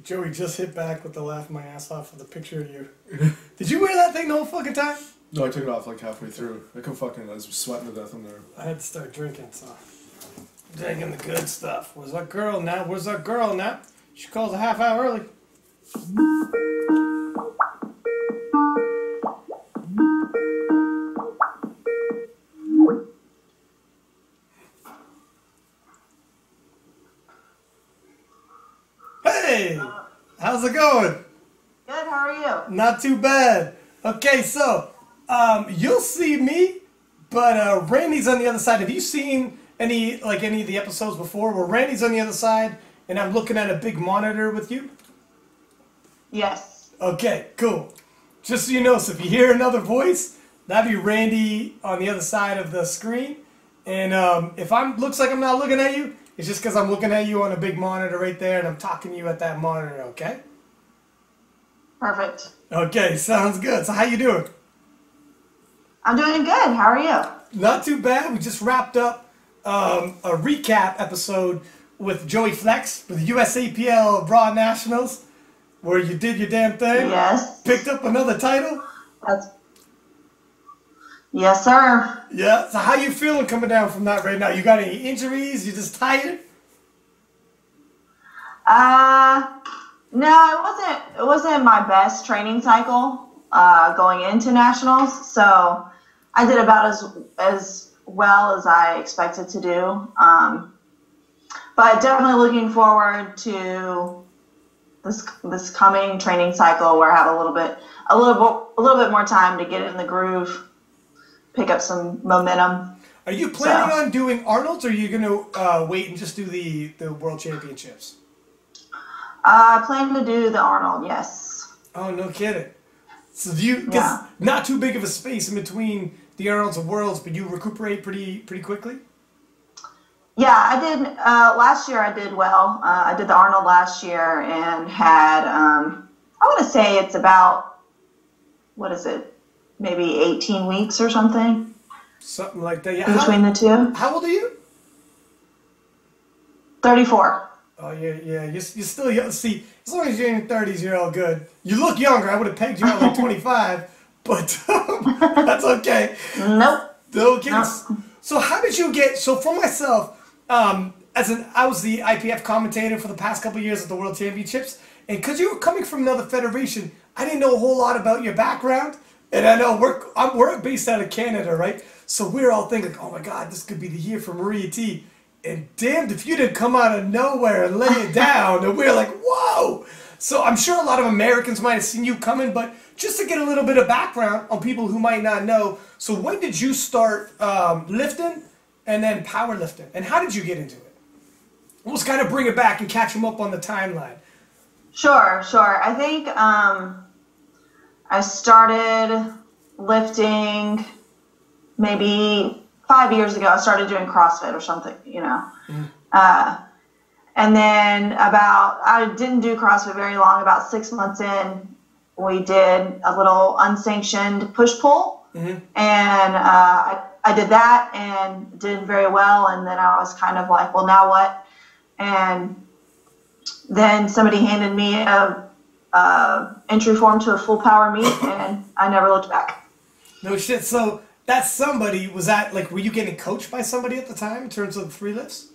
Joey just hit back with the laugh my ass off with the picture of you. Did you wear that thing the whole fucking time? No, I took it off like halfway through. I was sweating to death in there. I had to start drinking, so. Drinking the good stuff. Where's that girl now? Where's that girl now? She calls a half hour early. Hey! How's it going? Good, how are you? Not too bad. Okay, so, you'll see me, but Randy's on the other side. Have you seen any of the episodes before where Randy's on the other side and I'm looking at a big monitor with you? Yes. Okay, cool. Just so you know, so if you hear another voice, that'd be Randy on the other side of the screen. And if looks like I'm not looking at you, it's just because I'm looking at you on a big monitor right there and I'm talking to you at that monitor, okay? Perfect. Okay, sounds good. So how you doing? I'm doing good. How are you? Not too bad. We just wrapped up a recap episode with Joey Flex for the USAPL Broad Nationals, where you did your damn thing. Yes. Picked up another title. Yes, sir. Yeah. So how you feeling coming down from that right now? You got any injuries? You just tired? No, it wasn't my best training cycle going into nationals. So I did about as well as I expected to do. But definitely looking forward to this coming training cycle where I have a little bit more time to get in the groove, pick up some momentum. Are you planning on doing Arnold's, or are you going to wait and just do the World Championships? I plan to do the Arnold, yes. Oh, no kidding. So because not too big of a space in between the Arnold's and Worlds, but you recuperate pretty quickly? Yeah, I did. Last year I did well. I did the Arnold last year and had, I want to say it's about, maybe 18 weeks or something? Something like that, yeah. Between the two. How old are you? 34. Oh, yeah. You're still young. See, as long as you're in your 30s, you're all good. You look younger. I would have pegged you at like 25, but that's okay. Nope. Okay. Nope. So how did you get, so for myself, I was the IPF commentator for the past couple of years at the World Championships, and because you were coming from another federation, I didn't know a whole lot about your background, and I know we're based out of Canada, right? So we're all thinking, oh my God, this could be the year for Maria T. And damned if you didn't come out of nowhere and lay it down, and we're like, whoa! So I'm sure a lot of Americans might have seen you coming, but just to get a little bit of background on people who might not know, so when did you start lifting and then powerlifting? And how did you get into it? Let's kind of bring it back and catch them up on the timeline. Sure. I think I started lifting maybe 5 years ago. I started doing CrossFit or something, and then I didn't do CrossFit very long. About 6 months in, we did a little unsanctioned push-pull, and I did that and did very well. And then I was kind of like, well, now what? And then somebody handed me a entry form to a full power meet, and I never looked back. No shit. So that somebody, was that like, were you getting coached by somebody at the time in terms of the free lifts?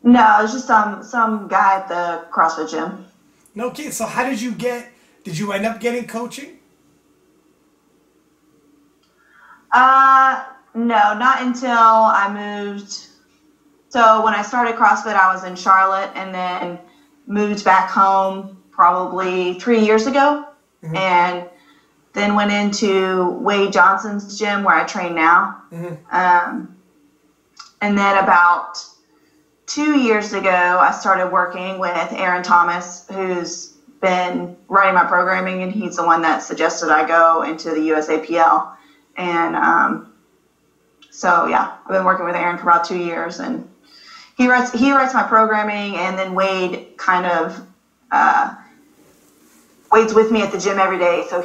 No, it was just some guy at the CrossFit gym. No kidding. So how did you end up getting coaching? No, not until I moved. So when I started CrossFit, I was in Charlotte and then moved back home probably 3 years ago. And then went into Wade Johnson's gym where I train now. And then about 2 years ago, I started working with Aaron Thomas, who's been writing my programming, and he's the one that suggested I go into the USAPL. And so, yeah, I've been working with Aaron for about 2 years, and he writes my programming, and then Wade kind of Wade's with me at the gym every day, so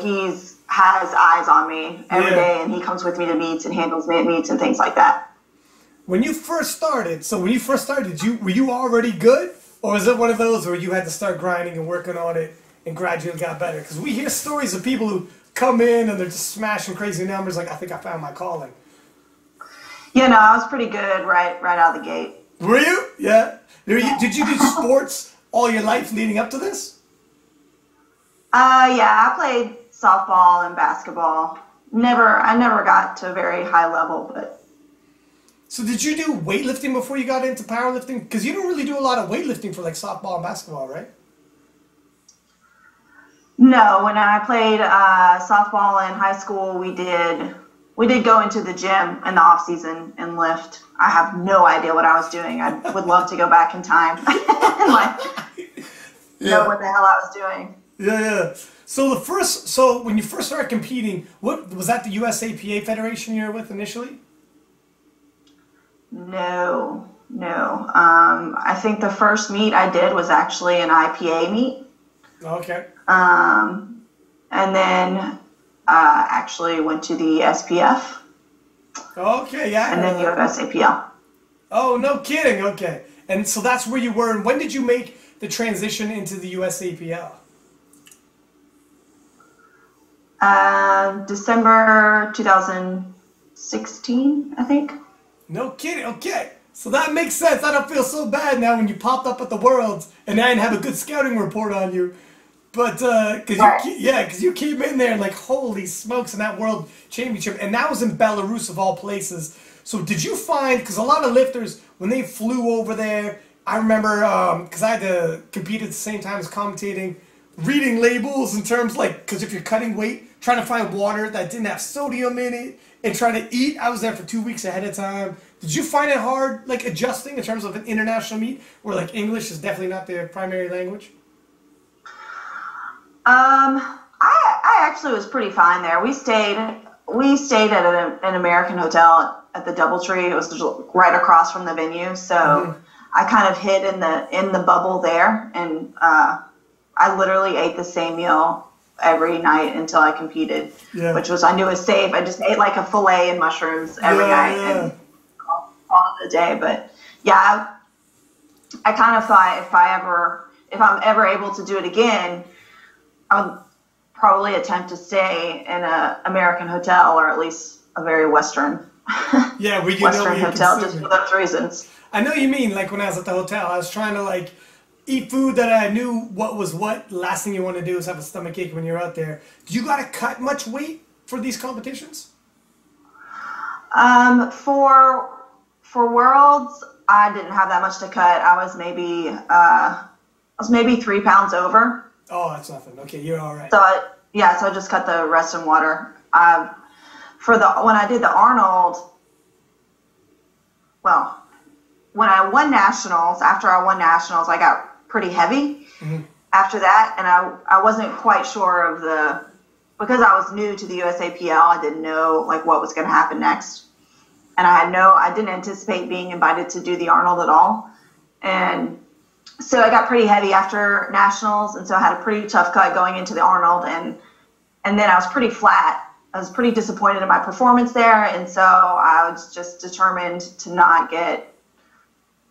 has eyes on me every day, and he comes with me to meets and handles me at meets and things like that. When you first started, were you already good, Or is it one of those where you had to start grinding and working on it and gradually got better? Because we hear stories of people who come in and they're just smashing crazy numbers like, I think I found my calling. Yeah, no, I was pretty good right out of the gate. Were you? Yeah. Did you do sports all your life leading up to this? Yeah, I played softball and basketball. I never got to a very high level, but. So did you do weightlifting before you got into powerlifting? Because you don't really do a lot of weightlifting for like softball and basketball, right? No, when I played softball in high school, we did go into the gym in the off season and lift. I have no idea what I was doing. I would love to go back in time and know what the hell I was doing. Yeah. So when you first started competing, what was that? The USAPA Federation you were with initially? No. I think the first meet I did was actually an IPA meet. Okay. And then actually went to the SPF. Okay, yeah. And then USAPL. Oh, no kidding. Okay. And so that's where you were. And when did you make the transition into the USAPL? December 2016, I think. No kidding. Okay. So that makes sense. I don't feel so bad now when you popped up at the Worlds and I didn't have a good scouting report on you. But, because you came in there and like, holy smokes, in that World Championship. And that was in Belarus of all places. So did you find, because a lot of lifters, when they flew over there, I remember, because I had to compete at the same time as commentating, reading labels in terms like, because if you're cutting weight, trying to find water that didn't have sodium in it, and trying to eat. I was there for 2 weeks ahead of time. Did you find it hard, like, adjusting in terms of an international meet where, like, English is definitely not their primary language? I actually was pretty fine there. We stayed at an American hotel at the DoubleTree. It was just right across from the venue, so I kind of hid in the bubble there, and I literally ate the same meal every night until I competed, which was I knew was safe. I just ate like a fillet and mushrooms every night and all of the day. But yeah, I kind of thought if I'm ever able to do it again, I would probably attempt to stay in an American hotel or at least a very Western Western hotel just for those reasons. I know you mean, like when I was at the hotel, I was trying to like eat food that I knew what was what. Last thing you want to do is have a stomach ache when you're out there. Do you got to cut much weight for these competitions? For Worlds, I didn't have that much to cut. I was maybe 3 pounds over. Oh, that's nothing. Okay, you're all right. So I just cut the rest in water. When I did the Arnold, well, when I won nationals, after I won nationals, I got pretty heavy after that, and I wasn't quite sure because I was new to the USAPL, I didn't know like what was going to happen next, and I didn't anticipate being invited to do the Arnold at all, and so I got pretty heavy after nationals, and so I had a pretty tough cut going into the Arnold, and then I was pretty flat. I was pretty disappointed in my performance there, and so I was just determined to not get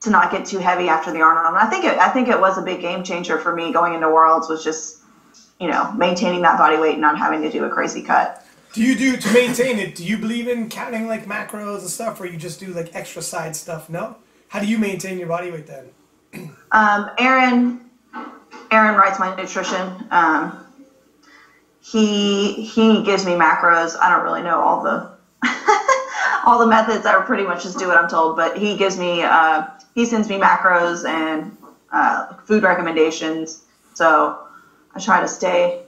too heavy after the Arnold. And I think it was a big game changer for me going into Worlds, was just, maintaining that body weight and not having to do a crazy cut. To maintain it, do you believe in counting like macros and stuff, or you just do like extra side stuff? No? How do you maintain your body weight then? Aaron writes my nutrition. He gives me macros. I don't really know all the all the methods. I pretty much just do what I'm told, but he gives me he sends me macros and food recommendations. So I try to stay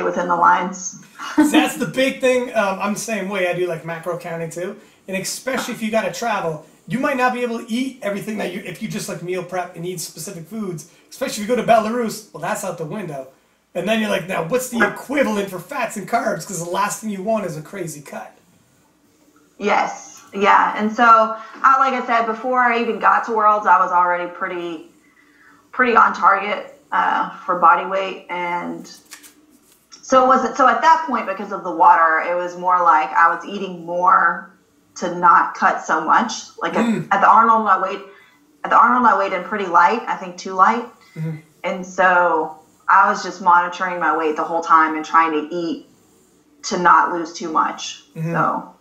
within the lines. So that's the big thing. I'm the same way. I do like macro counting too, and especially if you got to travel, you might not be able to eat everything that if you just like meal prep and eat specific foods. Especially if you go to Belarus, well, that's out the window. And then you're like, now what's the equivalent for fats and carbs? Because the last thing you want is a crazy cut. Yes, yeah. And so, like I said, before I even got to Worlds, I was already pretty on target for body weight, and so it wasn't. So at that point, because of the water, it was more like I was eating more to not cut so much. Like at the Arnold, at the Arnold, I weighed in pretty light, I think too light. Mm-hmm. And so I was just monitoring my weight the whole time and trying to eat to not lose too much. Mm-hmm. So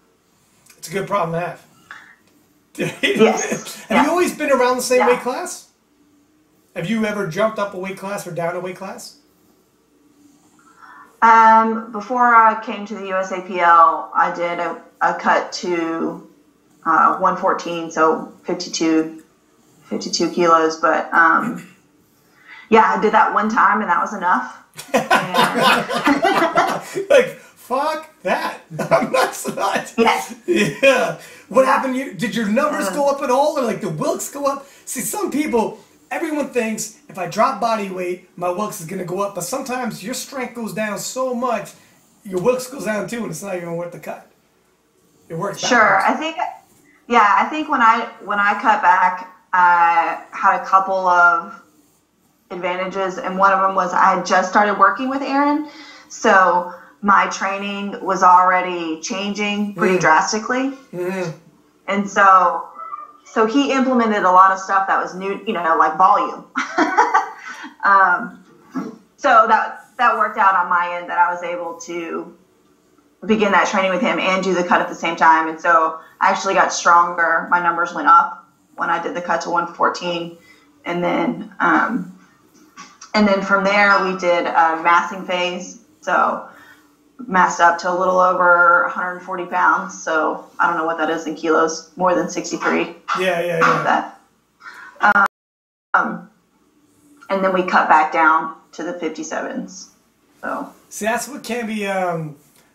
it's a good problem to have. Yes. Have you always been around the same Yeah. weight class? Have you ever jumped up a weight class or down a weight class? Before I came to the USAPL, I did a cut to 114, so 52 kilos. But yeah, I did that one time, and that was enough. Like, fuck that. I'm not. Yes. Yeah. What happened? Did your numbers go up at all, or like the Wilks go up? See, some people, everyone thinks if I drop body weight, my Wilks is gonna go up. But sometimes your strength goes down so much, your Wilks goes down too, and it's not even worth the cut. It works. Sure. Backwards. I think when I cut back, I had a couple of advantages, and one of them was I had just started working with Aaron, so my training was already changing pretty drastically. Mm-hmm. And so he implemented a lot of stuff that was new, like volume. So that worked out on my end, that I was able to begin that training with him and do the cut at the same time. And so I actually got stronger. My numbers went up when I did the cut to 114. And then from there we did a massing phase. So massed up to a little over 140 pounds. So I don't know what that is in kilos, more than 63. Yeah. That. And then we cut back down to the 57s. So See, that's what can be. I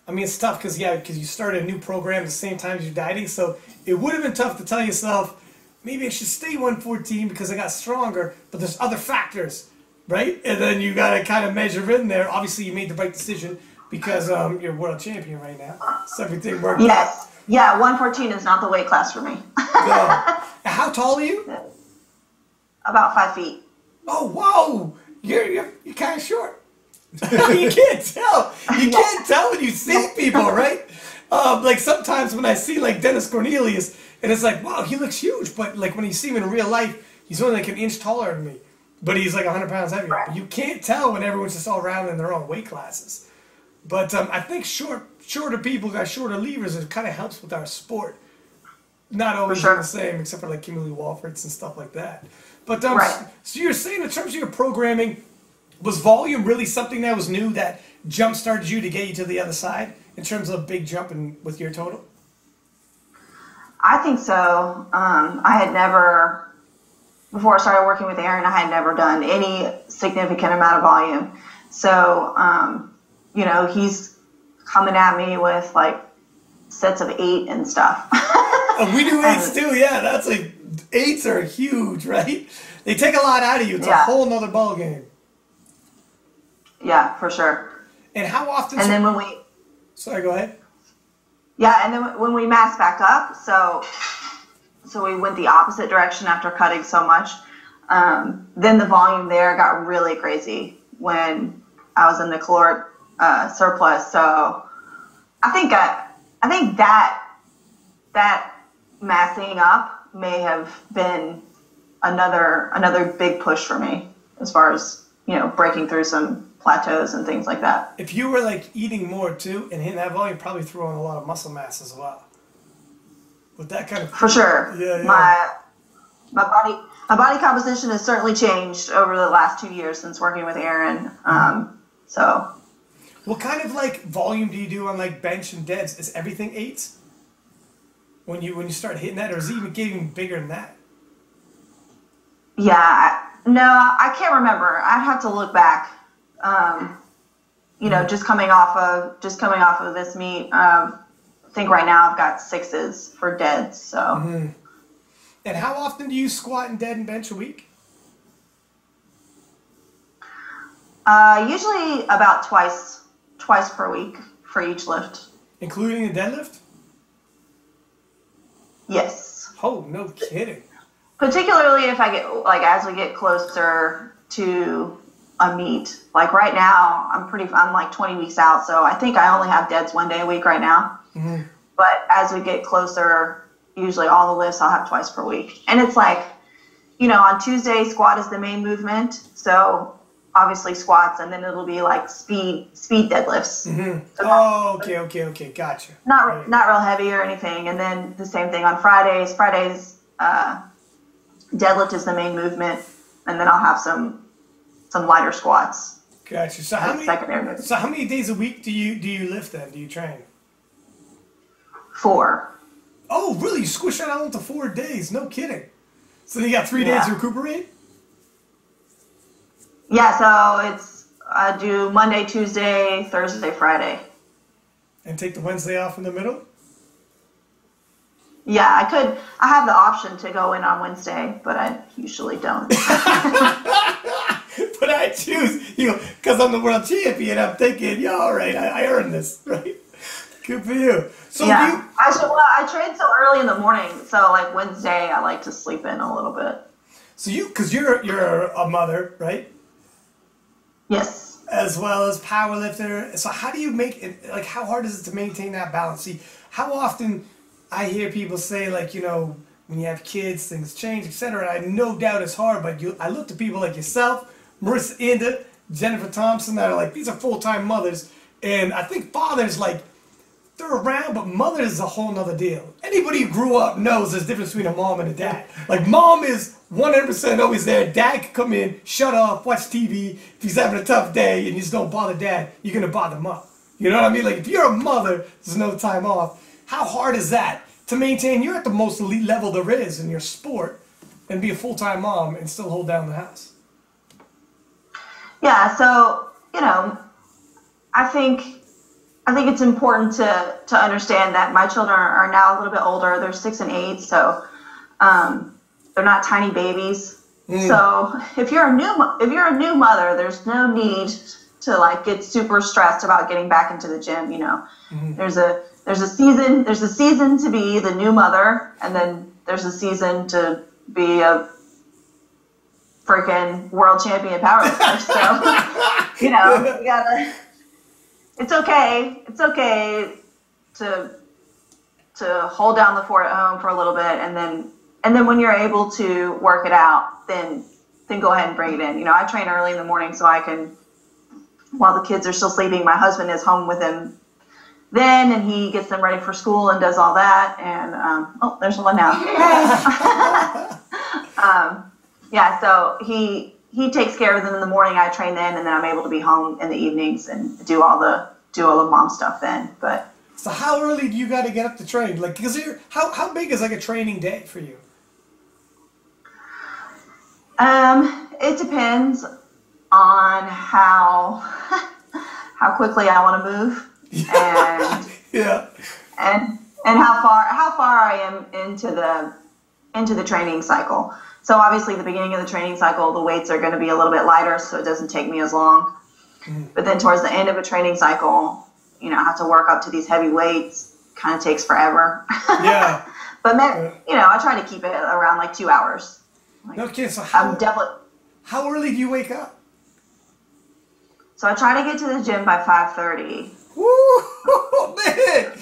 mean, it's tough because you started a new program at the same time as you're dieting. So it would have been tough to tell yourself, maybe I should stay 114 because I got stronger. But there's other factors, right? And then you got to kind of measure in there. Obviously, you made the right decision because you're world champion right now. So everything worked. Yes. Yeah, 114 is not the weight class for me. How tall are you? About 5 feet. Oh, whoa! You're kind of short. You can't tell. You can't tell when you see people, right? Like sometimes when I see like Dennis Cornelius, and it's like, wow, he looks huge. But like when you see him in real life, he's only like an inch taller than me. But he's like 100 pounds heavier. But you can't tell when everyone's just all round in their own weight classes. But I think shorter people got shorter levers. It kind of helps with our sport. Not always the same, except for like Kimberly Walfords and stuff like that. But so you're saying in terms of your programming, was volume really something that was new that jump-started you to get you to the other side in terms of a big jump with your total? I think so. I had never, before I started working with Aaron, I had never done any significant amount of volume. So, he's coming at me with like sets of 8 and stuff. We do 8s too, yeah. That's like, 8s are huge, right? They take a lot out of you. It's a whole nother ball game. Yeah, for sure. And how often? And then when we... Sorry, go ahead. Yeah, and then when we massed back up, so we went the opposite direction after cutting so much. Then the volume there got really crazy when I was in the caloric surplus. So I think that massing up may have been another big push for me as far as breaking through some plateaus and things like that. If you were like eating more too and hitting that volume, probably threw on a lot of muscle mass as well. With that kind of for sure. Yeah. My body composition has certainly changed over the last 2 years since working with Aaron. So what kind of like volume do you do on like bench and deads? Is everything 8s? When you start hitting that, or is it even getting bigger than that? Yeah, no, I can't remember. I'd have to look back. Just coming off of this meet, I think right now I've got 6s for deads. So. Mm-hmm. And how often do you squat and dead and bench a week? Usually about twice per week for each lift. Including the deadlift? Yes. Oh, no kidding. Particularly if I get, as we get closer to a meet. Like right now, I'm like 20 weeks out, so I think I only have deads 1 day a week right now. Mm-hmm. But as we get closer, usually all the lifts I'll have twice per week. And it's like, on Tuesday, squat is the main movement. So obviously squats, and then it'll be like speed deadlifts. Mm-hmm. So okay. Gotcha. Not real heavy or anything. And then the same thing on Fridays. Deadlift is the main movement, and then I'll have some lighter squats. Gotcha. So how many days a week do you lift then? Do you train? 4. Oh, really? You squish that out into 4 days? No kidding. So you got 3 days to recuperate? Yeah. So I do Monday, Tuesday, Thursday, Friday. And take the Wednesday off in the middle? Yeah, I could. I have the option to go in on Wednesday, but I usually don't. But I choose, because I'm the world champion. I'm thinking, all right, I earned this, right? Good for you. So yeah, I train so early in the morning, so like Wednesday, I like to sleep in a little bit. So because you're a mother, right? Yes. As well as powerlifter. So how do you make it? Like, how hard is it to maintain that balance? See, how often I hear people say, like, when you have kids, things change, etc. And I no doubt it's hard, but I look to people like yourself, Marissa Inda, Jennifer Thompson, that are like, these are full-time mothers. And I think fathers, like, they're around, but mother is a whole nother deal. Anybody who grew up knows there's a difference between a mom and a dad. Like, mom is 100% always there. Dad can come in, shut off, watch TV. If he's having a tough day and you just don't bother dad, you're going to bother mom. You know what I mean? Like, if you're a mother, there's no time off. How hard is that to maintain? You're at the most elite level there is in your sport and be a full-time mom and still hold down the house. Yeah, so, I think it's important to understand that my children are now a little bit older. They're 6 and 8, so they're not tiny babies. So if you're a new mother, there's no need to like get super stressed about getting back into the gym. There's a season to be the new mother, and then there's a season to be a freaking world champion powerlifter. So you gotta. It's okay. It's okay to hold down the fort at home for a little bit, and then when you're able to work it out, then go ahead and bring it in. I train early in the morning so I can, while the kids are still sleeping, my husband is home with them then, and he gets them ready for school and does all that. And there's one now. Yeah, so he takes care of them in the morning. I train then, and then I'm able to be home in the evenings and do all the mom stuff then. But so how early do you got to get up to train? Like, because how big is like a training day for you? It depends on how quickly I want to move, and yeah, and how far I am into the training cycle. So obviously, the beginning of the training cycle, the weights are going to be a little bit lighter, so it doesn't take me as long. But then towards the end of a training cycle, I have to work up to these heavy weights. Kind of takes forever. Yeah. But I try to keep it around like 2 hours. Okay, so how early do you wake up? So I try to get to the gym by 5:30. Woo, man,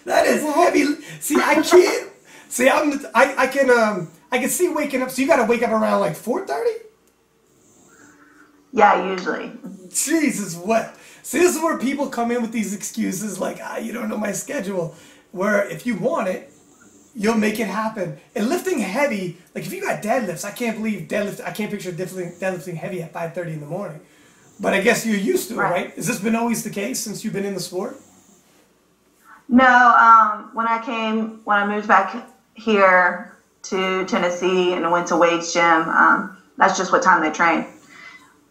that is heavy. See, I can't. See, I can see waking up. So you got to wake up around like 4:30. Yeah, usually. Jesus, what? See, this is where people come in with these excuses like, you don't know my schedule. Where if you want it, you'll make it happen. And lifting heavy, like if you got deadlifts, I can't picture deadlifting heavy at 5:30 in the morning. But I guess you're used to it, right? Has this been always the case since you've been in the sport? No, when I moved back here to Tennessee and I went to Wade's gym, that's just what time they train.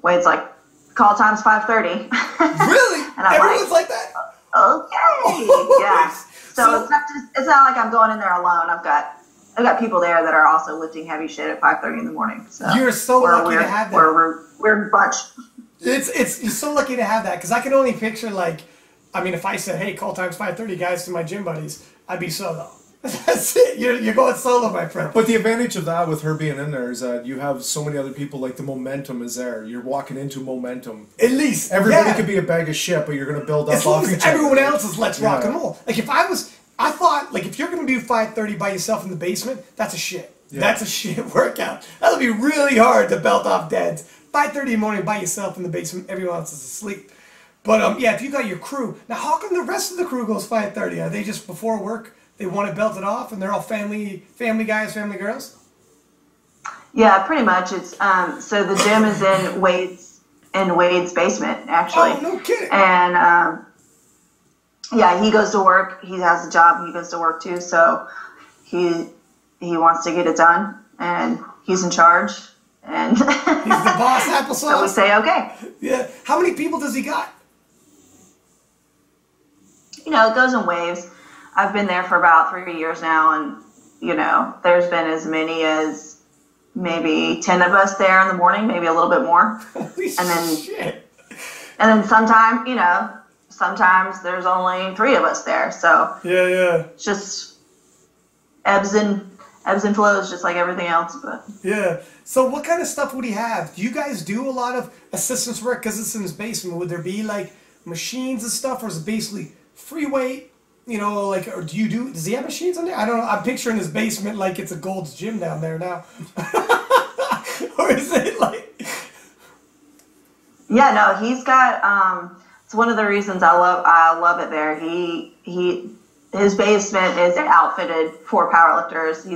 Wade's like, call time's 5:30. Really? And I'm Everyone's like that? Okay. Yeah. So it's not like I'm going in there alone. I've got people there that are also lifting heavy shit at 5:30 in the morning. So you're so lucky to have that. We're a bunch. You're so lucky to have that, because I can only picture, like, I mean, if I said, hey, call time's 5:30, guys, to my gym buddies, I'd be solo. That's it. You're going solo, my friend. But the advantage of that with her being in there is that you have so many other people, like the momentum is there. You're walking into momentum. At least. Everybody could be a bag of shit, but you're going to build up as long off as each other. everyone else is let's rock and roll. Like, I thought, like, if you're going to do 5:30 by yourself in the basement, that's a shit. That's a shit workout. That'll be really hard to belt off deads. 5:30 in the morning by yourself in the basement. Everyone else is asleep. But yeah, if you got your crew. Now, how come the rest of the crew goes 5:30? Are they just before work? They want to belt it off, and they're all family guys, family girls? Yeah, pretty much. It's so the gym is in Wade's basement, actually. Oh, no kidding. And yeah, he goes to work. He has a job. He goes to work too. So he wants to get it done, and he's in charge. And he's the boss, applesauce. So we say okay. Yeah. How many people does he got? You know, it goes in waves. I've been there for about 3 years now, and you know, there's been as many as maybe 10 of us there in the morning, maybe a little bit more. Holy and then shit. And then sometimes, you know, sometimes there's only 3 of us there. So yeah, it's just ebbs and flows, just like everything else. But yeah. So what kind of stuff would he have? Do you guys do a lot of assistance work because it's in his basement? Would there be like machines and stuff, or is it basically free weight? You know, like, or does he have machines on there? I don't know. I'm picturing his basement like it's a Gold's Gym down there now. Or is it like... Yeah, no, he's got, it's one of the reasons I love it there. His basement is outfitted for powerlifters. He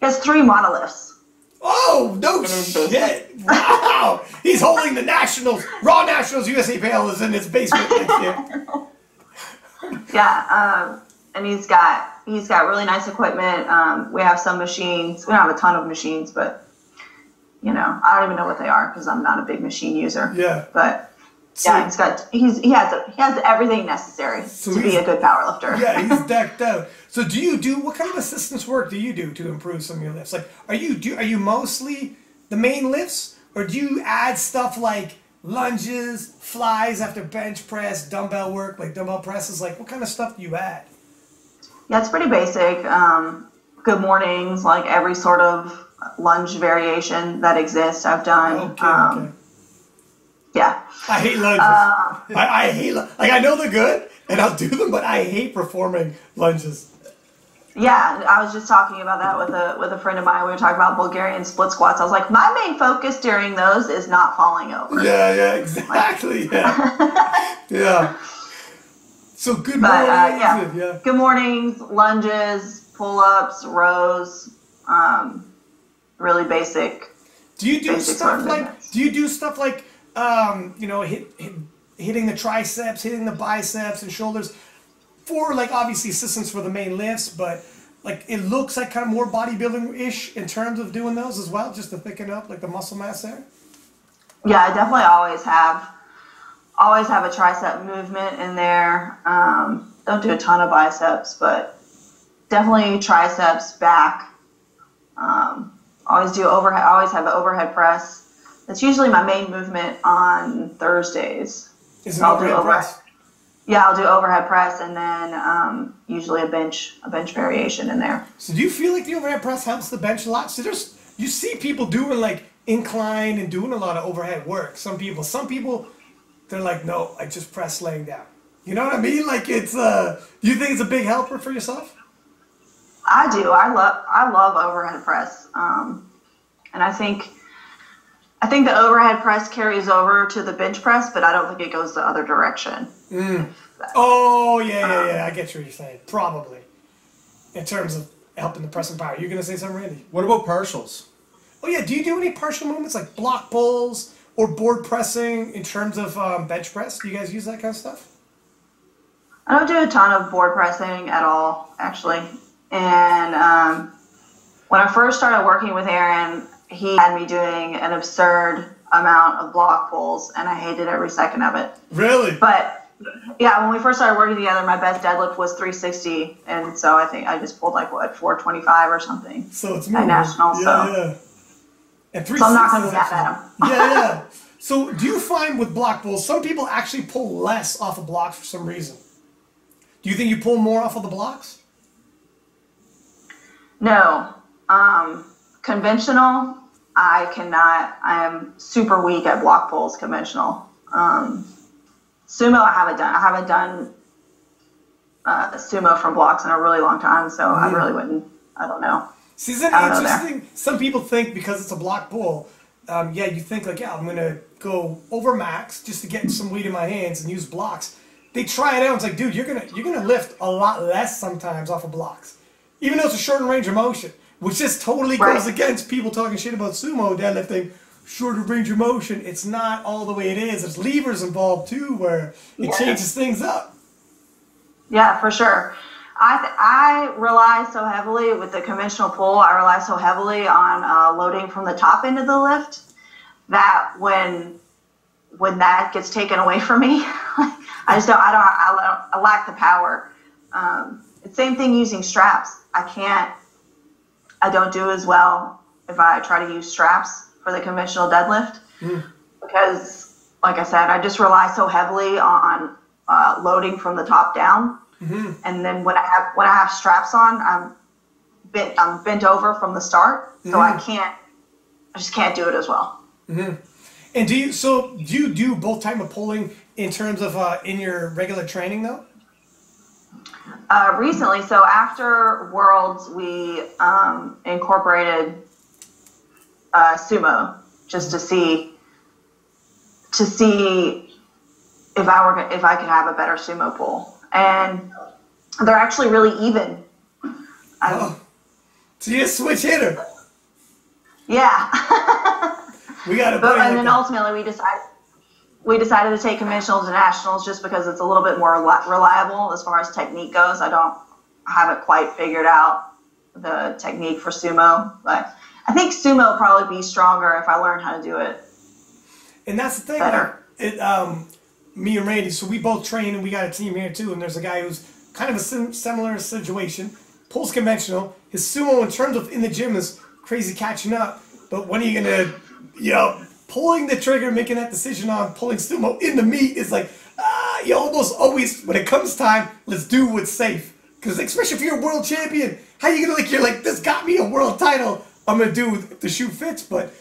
has 3 monoliths. Oh, no shit. Wow. He's holding the Nationals, Raw Nationals USA Pale is in his basement next year. Yeah, and he's got really nice equipment. We have some machines. We don't have a ton of machines, but you know, I don't even know what they are because I'm not a big machine user. Yeah. But yeah, he has everything necessary to be a good powerlifter. Yeah, he's decked out. So what kind of assistance work do you do to improve some of your lifts? Like, are you mostly the main lifts, or do you add stuff like lunges, flies after bench press, dumbbell work, like dumbbell presses? Like, what kind of stuff do you add? Yeah, it's pretty basic. Good mornings, like every sort of lunge variation that exists, I've done. Okay. Yeah. I hate lunges. I hate, like, I know they're good, and I'll do them, but I hate performing lunges. Yeah, I was just talking about that with a friend of mine. We were talking about Bulgarian split squats. I was like, my main focus during those is not falling over. Yeah, exactly. Yeah. Yeah. So good mornings. Yeah. Good mornings, lunges, pull-ups, rows, really basic. Do you do stuff like you know, hitting the triceps, hitting the biceps and shoulders for, like, obviously assistance for the main lifts, but like it looks like kind of more bodybuilding-ish in terms of doing those as well, just to thicken up like the muscle mass there? Yeah, I definitely always have a tricep movement in there. Don't do a ton of biceps, but definitely triceps, back. Always have an overhead press. That's usually my main movement on Thursdays. Is it overhead press? Yeah, I'll do overhead press and then usually a bench variation in there. So do you feel like the overhead press helps the bench a lot? So you see people doing like incline and doing a lot of overhead work. Some people, they're like, no, I just press laying down. You know what I mean? Like, it's do you think it's a big helper for yourself? I do. I love overhead press, and I think the overhead press carries over to the bench press, but I don't think it goes the other direction. Oh, yeah. I get what you're saying. Probably. In terms of helping the press and power. You're going to say something, Randy? What about partials? Oh, yeah. Do you do any partial movements like block pulls or board pressing in terms of bench press? Do you guys use that kind of stuff? I don't do a ton of board pressing at all, actually. And when I first started working with Aaron, he had me doing an absurd amount of block pulls, and I hated every second of it. Really? But yeah, when we first started working together, my best deadlift was 360, and so I think I just pulled like 425 or something. So it's at nationals. Yeah. And so I'm not going to be mad at him. Yeah. So do you find with block pulls, some people actually pull less off of blocks for some reason? Do you think you pull more off of the blocks? No. Conventional, I cannot. I am super weak at block pulls, conventional. Sumo, I haven't done sumo from blocks in a really long time, so I really wouldn't. I don't know. See, isn't it interesting? Some people think because it's a block pull, yeah, you think like, yeah, I'm gonna go over max just to get some weight in my hands and use blocks. They try it out. It's like, dude, you're gonna lift a lot less sometimes off of blocks, even though it's a shortened range of motion, which just totally goes against people talking shit about sumo deadlifting. Shorter range of motion. It's not all the way it is. There's levers involved too, where it changes things up. Yeah, for sure. I rely so heavily with the conventional pull. I rely so heavily on loading from the top end of the lift that when that gets taken away from me, I lack the power. It's same thing using straps. I don't do as well if I try to use straps for the conventional deadlift because, like I said, I just rely so heavily on loading from the top down. And then when I have straps on, I'm bent over from the start, so I just can't do it as well. And do you do both type of pulling in terms of in your regular training though? Recently, so after Worlds, we incorporated sumo just to see if I could have a better sumo pull. And they're actually really even. So you switch hitter. Yeah. We got to. And then ultimately we decided to take conventional to nationals just because it's a little bit more reliable as far as technique goes. I haven't quite figured out the technique for sumo, but I think sumo will probably be stronger if I learn how to do it. And that's the thing. Better. Me and Randy, so we both train and we got a team here too, and there's a guy who's kind of a similar situation, pulls conventional. His sumo in terms of in the gym is crazy catching up, but when are you gonna, pulling the trigger, making that decision on pulling sumo in the meet is like, you almost always, when it comes time, let's do what's safe. Because especially if you're a world champion, how you gonna you're like, this got me a world title, I'm gonna do if the shoe fits, but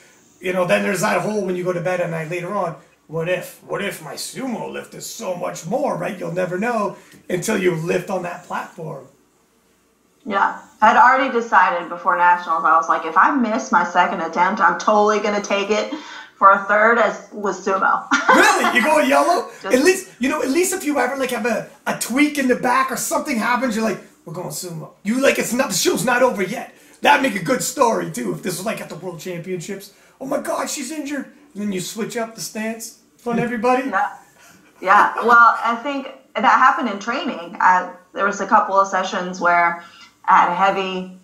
then there's that hole when you go to bed at night later on. What if my sumo lift is so much more, right? You'll never know until you lift on that platform. Yeah. I'd already decided before nationals, I was like, if I miss my second attempt, I'm totally going to take it for a third with sumo. Really? You go yellow? At least if you ever have a tweak in the back or something happens, you're like, we're going sumo. The show's not over yet. That'd make a good story too. If this was at the World Championships. Oh my God, she's injured. And then you switch up the stance. Fun, everybody. Yeah. Well, I think that happened in training. There was a couple of sessions where I had a heavy,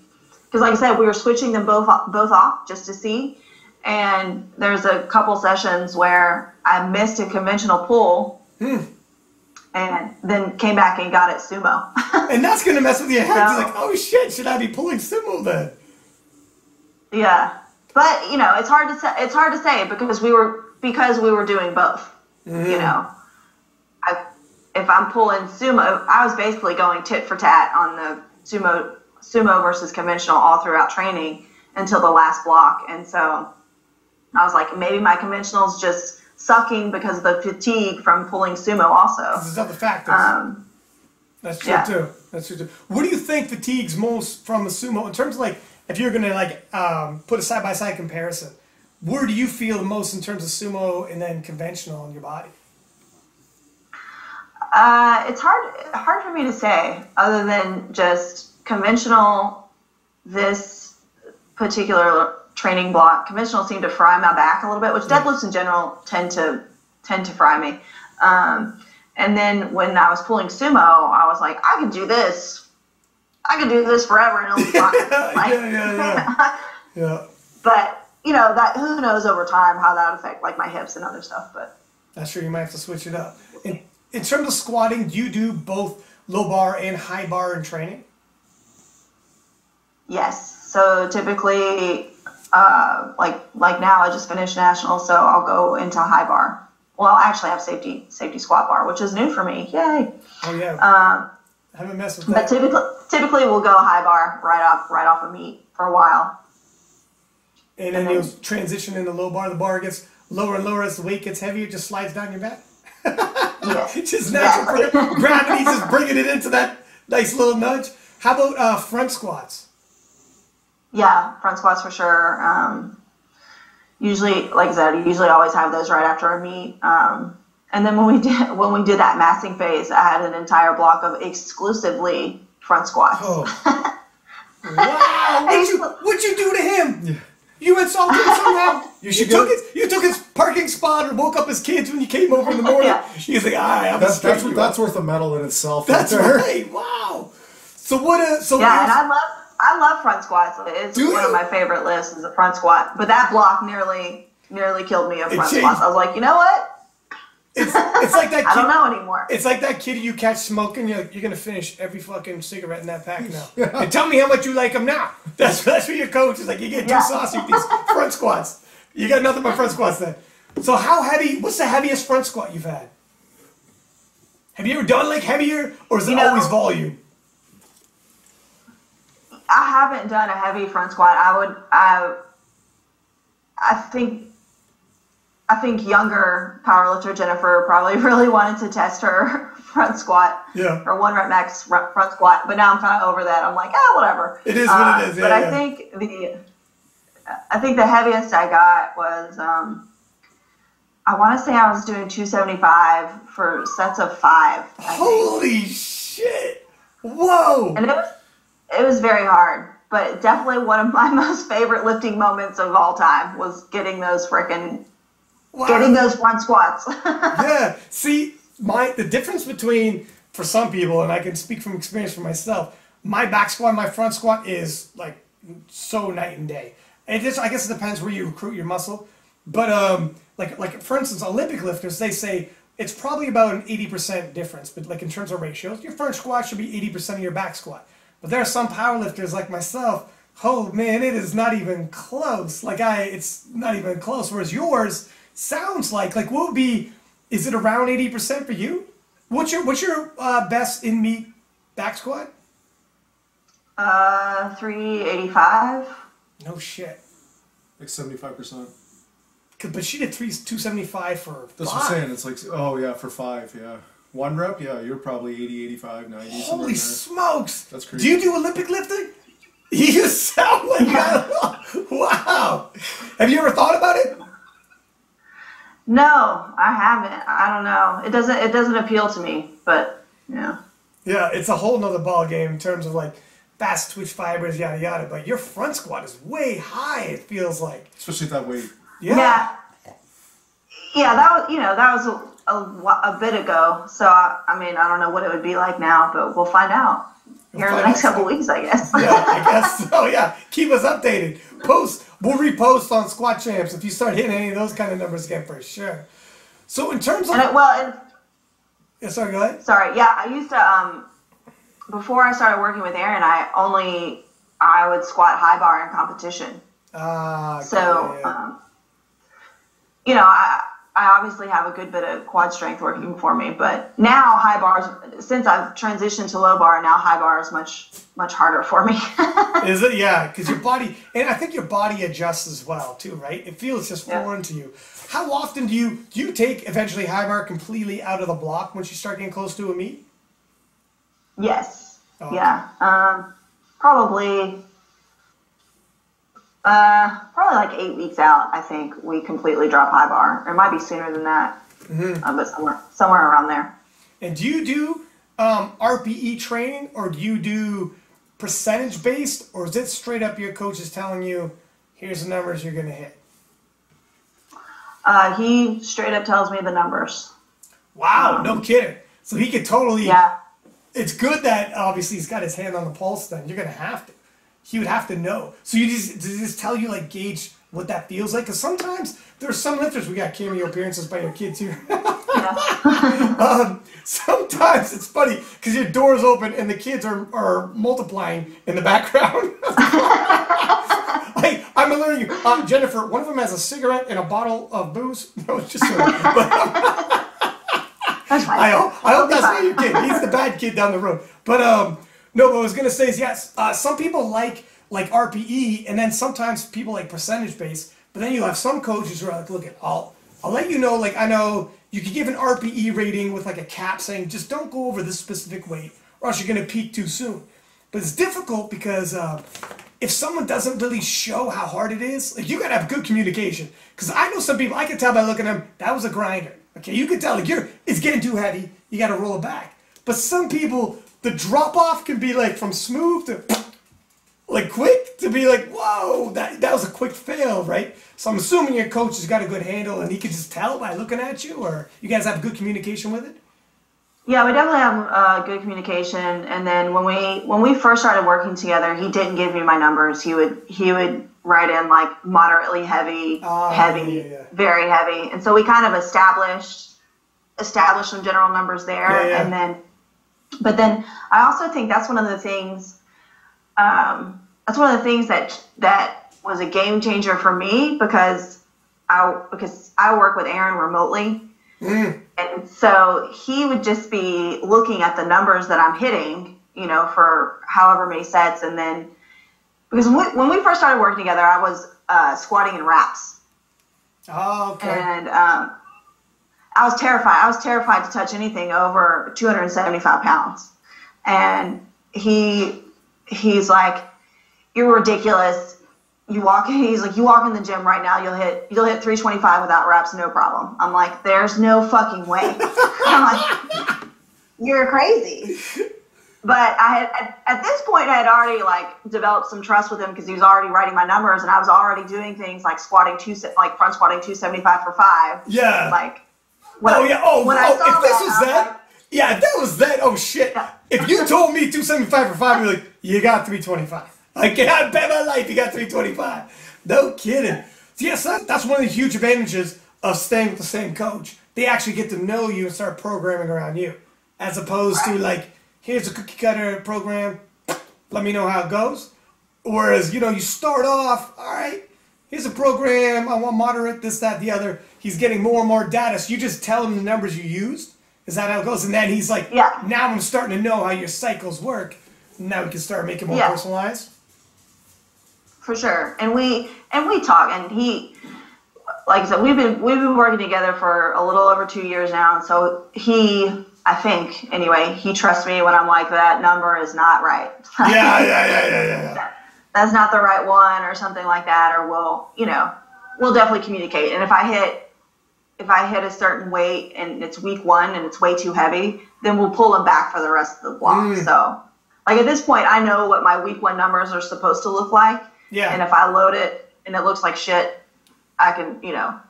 because like I said, we were switching them both off just to see. And there's a couple sessions where I missed a conventional pull, and then came back and got it sumo. And that's gonna mess with your head. You're like, oh shit, should I be pulling sumo then? Yeah, but it's hard to say because we were doing both. If I'm pulling sumo, I was basically going tit for tat on the sumo versus conventional all throughout training until the last block. And so I was like, maybe my conventional's just sucking because of the fatigue from pulling sumo also. There's other factors. That's true too. That's true too. What do you think fatigues most from the sumo in terms of if you're gonna put a side-by-side comparison? Where do you feel the most in terms of sumo and then conventional in your body? It's hard for me to say, other than just conventional. This particular training block, conventional seemed to fry my back a little bit, which deadlifts in general tend to fry me. And then when I was pulling sumo, I was like, I can do this forever and it'll be fine. Yeah. But that who knows over time how that would affect my hips and other stuff. But that's true. You might have to switch it up. In terms of squatting, do you do both low bar and high bar in training? Yes. So typically, like now, I just finished nationals, so I'll go into high bar. Well, I actually have safety squat bar, which is new for me. Yay! Oh yeah. I haven't messed with that. But typically we'll go high bar right off of meet for a while. And then you'll transition into low bar. The bar gets lower and lower as the weight gets heavier. It just slides down your back. Yes. It's just natural. Gravity just bringing it into that nice little nudge. How about front squats? Yeah, front squats for sure. Usually, like I said, usually always have those right after a meet. And then when we did that massing phase, I had an entire block of exclusively front squats. Oh. Wow! What'd you do to him? Yeah. You insulted him somehow? You took his parking spot and woke up his kids when you came over in the morning. Yeah. He's like, all right, that's worth a medal in itself. That's right. right. Wow. So what? So yeah, and I love front squats. It's one of my favorite lists is a front squat. But that block nearly killed me of front squats. I was like, you know what? It's like that kid, I don't know anymore. It's like that kid you catch smoking. You're gonna finish every fucking cigarette in that pack now. And tell me how much you like them now. That's what your coach is like. You get too saucy with these front squats. You got nothing but front squats then. So how heavy? What's the heaviest front squat you've had? Have you ever done like heavier, or is it always volume? I haven't done a heavy front squat. I think younger powerlifter Jennifer probably really wanted to test her front squat, or 1 rep max front squat. But now I'm kind of over that. I'm like, whatever. It is what it is. But I think the heaviest I got was I want to say I was doing 275 for sets of 5. Holy shit! Whoa! And it was very hard. But definitely one of my most favorite lifting moments of all time was getting those front squats. Yeah. See, the difference between, for some people, and I can speak from experience for myself, my back squat and my front squat is like so night and day. I guess it depends where you recruit your muscle. But like for instance, Olympic lifters, they say it's probably about an 80% difference, but like in terms of ratios, your front squat should be 80% of your back squat. But there are some powerlifters like myself, oh man, it is not even close. It's not even close. Whereas yours sounds like what would be, is it around 80% for you? What's your best in meet back squat? 385. No shit. Like 75%. But she did 275 for That's 5. what I'm saying. It's like, for 5, yeah. 1 rep, yeah, you're probably 80, 85, 90. Holy smokes! That's crazy. Do you do Olympic lifting? You sound like that. Wow. Have you ever thought about it? No, I haven't. I don't know. It doesn't appeal to me, but yeah. Yeah, it's a whole nother ball game in terms of like fast twitch fibers, yada yada. But your front squat is way high. It feels like, especially at that weight. Yeah. Yeah. That was a bit ago. So I mean, I don't know what it would be like now, but we'll find out here in the next couple weeks, I guess. Yeah, I guess so. Yeah, keep us updated. We'll repost on Squat Champs if you start hitting any of those kind of numbers again for sure. So in terms of yeah, sorry, go ahead. Sorry, yeah, I used to before I started working with Aaron, I would squat high bar in competition. I obviously have a good bit of quad strength working for me, but now high bars, since I've transitioned to low bar, now high bar is much harder for me. Is it? Yeah, because your body, and I think your body adjusts as well too, right? It feels just foreign to you. How often do you take eventually high bar completely out of the block once you start getting close to a meet? Yes. Oh. Yeah. Probably like 8 weeks out, I think we completely drop high bar. It might be sooner than that, but somewhere around there. And do you do RPE training, or do you do percentage based, or is it straight up your coach is telling you, here's the numbers you're going to hit? He straight up tells me the numbers. Wow, no kidding. So he could totally. Yeah. It's good that obviously he's got his hand on the pulse. Then you're going to have to. He would have to know. So does he just tell you, like, gauge what that feels like? Because sometimes there's some lifters, we got cameo appearances by your kids here. Sometimes it's funny because your door's open and the kids are multiplying in the background. Like, I'm alerting you. Jennifer, one of them has a cigarette and a bottle of booze. No, it's just That's fine. I hope that's not your kid. He's the bad kid down the road. But no, what I was gonna say is yes. Some people like RPE, and then sometimes people like percentage based. But then you have some coaches who are like, look, I'll let you know. Like, I know you could give an RPE rating with like a cap saying just don't go over this specific weight, or else you're gonna peak too soon. But it's difficult because if someone doesn't really show how hard it is, like you gotta have good communication. Because I know some people, I can tell by looking at them, that was a grinder. Okay, you can tell like it's getting too heavy, you gotta roll it back. But some people, the drop off can be like from smooth to like quick to be like, whoa, that was a quick fail, right? So I'm assuming your coach has got a good handle and he can just tell by looking at you, or you guys have good communication with it? Yeah, we definitely have good communication. And then when we first started working together, he didn't give me my numbers. He would write in like moderately heavy, very heavy. And so we kind of established some general numbers there. And but then I also think that's one of the things. That's one of the things that was a game changer for me because I work with Aaron remotely. And so he would just be looking at the numbers that I'm hitting, you know, for however many sets. And then, because when we first started working together, I was squatting in wraps. Oh, okay. And I was terrified. I was terrified to touch anything over 275 pounds. And he's like, you're ridiculous. He's like, you walk in the gym right now, you'll hit 325 without reps, no problem. I'm like, there's no fucking way. I'm like, you're crazy. But at this point, I had already like developed some trust with him because he was already writing my numbers, and I was already doing things like front squatting 275 for 5. Yeah. Like, if that was that, oh shit. Yeah. If you told me 275 for 5, you're like, you got 325. I can't bet my life you got 325. No kidding. So yes, that's one of the huge advantages of staying with the same coach. They actually get to know you and start programming around you. As opposed to like, here's a cookie cutter program, let me know how it goes. Whereas, you know, you start off, all right, here's a program, I want moderate, this, that, the other. He's getting more and more data, so you just tell him the numbers you used. Is that how it goes? And then he's like, yeah, now I'm starting to know how your cycles work. Now we can start making more personalized. For sure. And we talk, and he, like I said, we've been working together for a little over 2 years now. And so I think anyway, he trusts me when I'm like, that number is not right. Yeah. That's not the right one or something like that. Or we'll definitely communicate. And if I hit a certain weight and it's week 1 and it's way too heavy, then we'll pull him back for the rest of the block. So like at this point, I know what my week 1 numbers are supposed to look like. Yeah. And if I load it and it looks like shit, I can,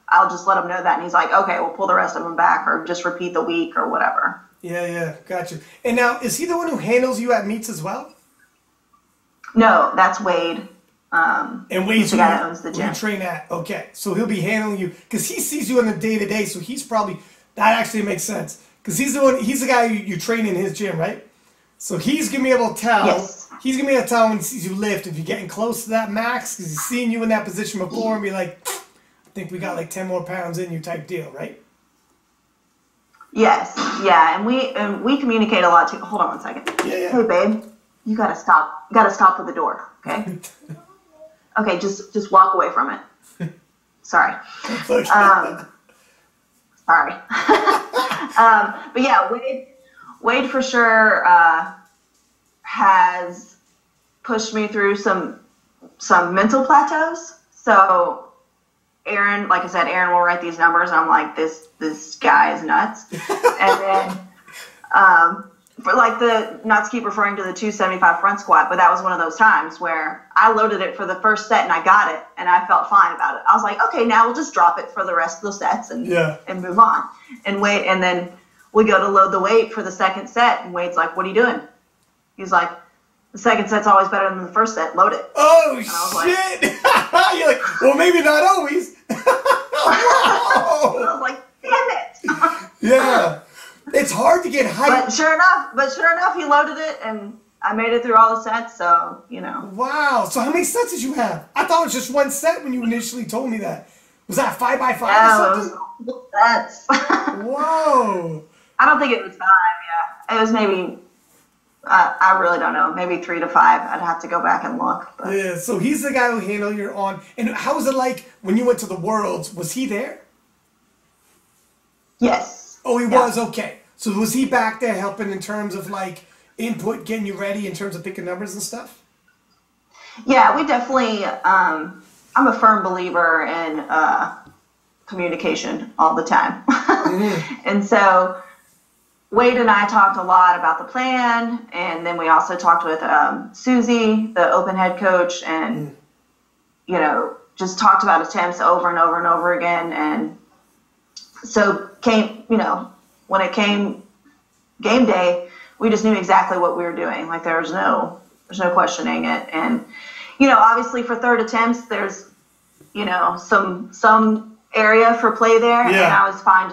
I'll just let him know that. And he's like, okay, we'll pull the rest of them back or just repeat the week or whatever. Yeah. Gotcha. And now, is he the one who handles you at meets as well? No, that's Wade. And Wade's the guy that owns the gym. You train at. Okay. So he'll be handling you because he sees you on the day-to-day. So he's probably, that actually makes sense. Because he's the guy you train in his gym, right? So he's going to be able to tell. Yes. He's going to be able to tell when he sees you lift if you're getting close to that max because he's seen you in that position before and be like, I think we got like 10 more pounds in you type deal, right? Yes. Yeah. And we communicate a lot too. Hold on one second. Yeah. Hey, babe, you got to stop. You got to stop at the door. Okay. Okay. Just walk away from it. Sorry. Sorry. But yeah, Wade for sure has pushed me through some mental plateaus. So Aaron, like I said, Aaron will write these numbers. And I'm like, this guy is nuts. And then for like not to keep referring to the 275 front squat, but that was one of those times where I loaded it for the first set and I got it and I felt fine about it. I was like, okay, now we'll just drop it for the rest of the sets and move on and wait. And then we go to load the weight for the second set and Wade's like, what are you doing? He's like, the second set's always better than the first set. Load it. Oh, shit. Like, you're like, well, maybe not always. I was like, damn it. Yeah. It's hard to get hyped. But sure enough, he loaded it and I made it through all the sets. So, Wow. So how many sets did you have? I thought it was just one set when you initially told me that. Was that 5x5 or something? It was sets. Whoa. I don't think it was 5, yeah. It was maybe, I really don't know, maybe 3 to 5. I'd have to go back and look. But. Yeah, so he's the guy who handled your on. And how was it like when you went to the Worlds? Was he there? Yes. Oh, he was? Okay. So was he back there helping in terms of like input, getting you ready in terms of picking numbers and stuff? Yeah, we definitely, I'm a firm believer in communication all the time. And so Wade and I talked a lot about the plan, and then we also talked with Susie, the open head coach, and, you know, just talked about attempts over and over and over again. And so when it came game day, we just knew exactly what we were doing. Like there's no questioning it. And, you know, obviously for third attempts, there's, you know, some area for play there, and I was fine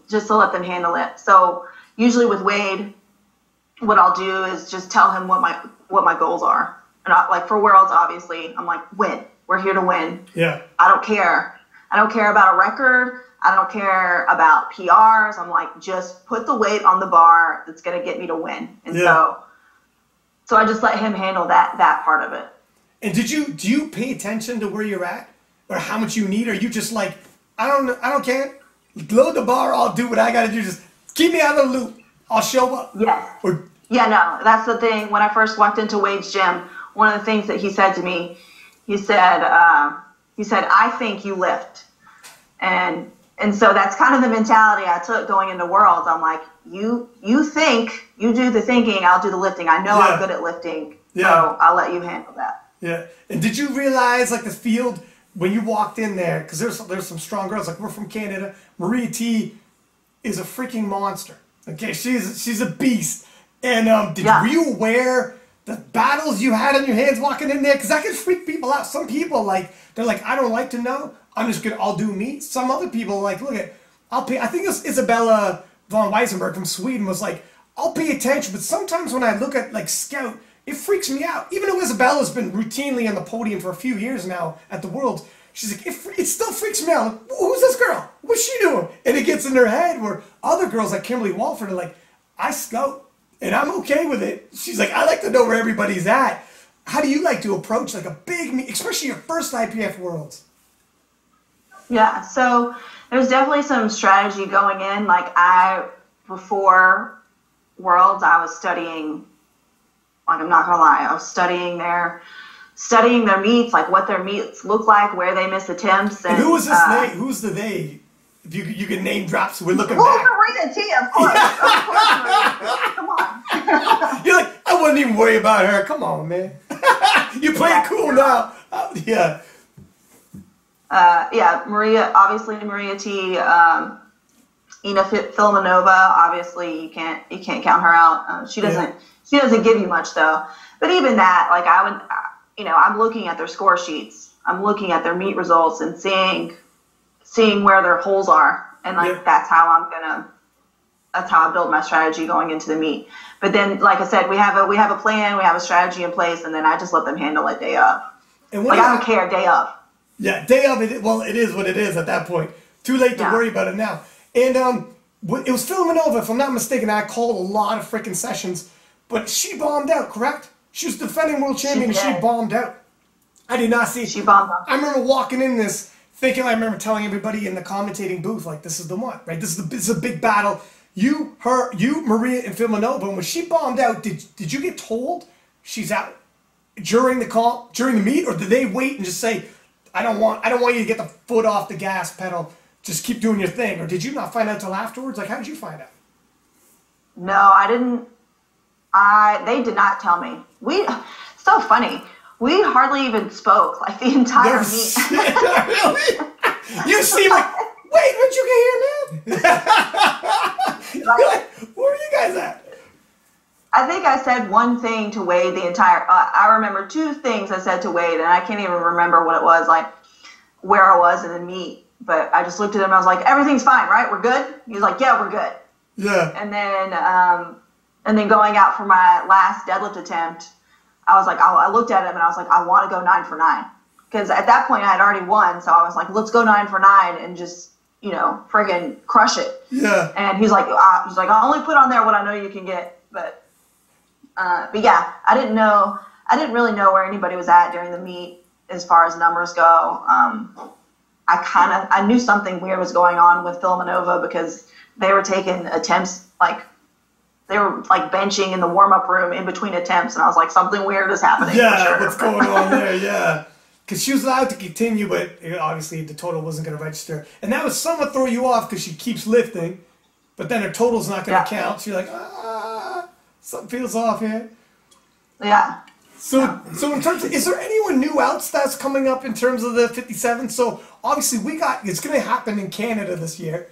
just to let them handle it. So usually with Wade, what I'll do is just tell him what my goals are. And like for Worlds, obviously, I'm like, win. We're here to win. Yeah. I don't care about a record. I don't care about PRs. I'm like, just put the weight on the bar that's going to get me to win. And so I just let him handle that part of it. And do you pay attention to where you're at or how much you need? Or are you just like, I don't care. Load the bar. I'll do what I got to do. Just keep me out of the loop. I'll show up. Yeah. No, that's the thing. When I first walked into Wade's gym, one of the things that he said to me, he said, I think you lift. And so that's kind of the mentality I took going into Worlds. I'm like, you think, you do the thinking, I'll do the lifting. I know I'm good at lifting, so I'll let you handle that. Yeah. And did you realize, like, the field, when you walked in there, because there's some strong girls, like we're from Canada, Maria T is a freaking monster. Okay, she's a beast. And were you aware the battles you had on your hands walking in there? Because that could freak people out. Some people, like, they're like, I don't like to know. I'll do meat. Some other people like, I'll pay. I think it was Isabella von Weisenberg from Sweden was like, I'll pay attention, but sometimes when I look at like Scout, it freaks me out. Even though Isabella's been routinely on the podium for a few years now at the Worlds, she's like, it still freaks me out. Like, who's this girl? What's she doing? And it gets in her head where other girls like Kimberly Walford are like, I scout and I'm okay with it. She's like, I like to know where everybody's at. How do you like to approach like a big meet, especially your first IPF Worlds? Yeah, so there's definitely some strategy going in. Like before Worlds, I was studying, like I'm not gonna lie, I was studying their meets, like what their meets look like, where they miss attempts. And who was this they? Who's the they? If you can name drop, so we're looking back. Maria T, of course. Of course, Maria. Come on. You're like, I wouldn't even worry about her. Come on, man. You play it cool now. Yeah. Obviously Maria T, Ina Filmanova, obviously you can't count her out. She doesn't give you much though. But even that, like I'm looking at their score sheets. I'm looking at their meet results and seeing where their holes are. And that's how I build my strategy going into the meet. But then, like I said, we have a plan, we have a strategy in place, and then I just let them handle it day of. And I don't care, day of. Yeah, day of it. Well, it is what it is at that point. Too late to worry about it now. And it was Filmanova, if I'm not mistaken. I called a lot of freaking sessions, but she bombed out. Correct? She was defending world champion, and she bombed out. I did not see. She bombed out. I remember walking in this thinking. I remember telling everybody in the commentating booth, like, this is the one, right? This is a big battle. You, Maria, and Filmanova. And when she bombed out, did you get told she's out during the meet, or did they wait and just say, I don't want you to get the foot off the gas pedal. Just keep doing your thing. Or did you not find out till afterwards? Like, how did you find out? No, I didn't. They did not tell me. So funny. We hardly even spoke, like the entire meet. Really? You seem like, wait, where'd you get here, man? You're like, where are you guys at? I think I said one thing to Wade the entire, I remember two things I said to Wade, and I can't even remember what it was, like where I was in the meet, but I just looked at him and I was like, everything's fine, right? We're good? He was like, yeah, we're good. Yeah. And then going out for my last deadlift attempt, I was like, I looked at him and I was like, I want to go 9 for 9. Because at that point I had already won, so I was like, let's go 9 for 9 and just, friggin' crush it. Yeah. And he's like, I'll only put on there what I know you can get, but yeah, I didn't really know where anybody was at during the meet as far as numbers go. I knew something weird was going on with Filmanova because they were taking attempts like they were like benching in the warm-up room in between attempts, and I was like, something weird is happening. Yeah, for sure. what's going on there? Yeah. Because she was allowed to continue, but obviously the total wasn't going to register. And that would somewhat throw you off because she keeps lifting, but then her total's not going to count. So you're like, something feels off here. Yeah. So in terms of, is there anyone new else that's coming up in terms of the 57? So obviously it's going to happen in Canada this year.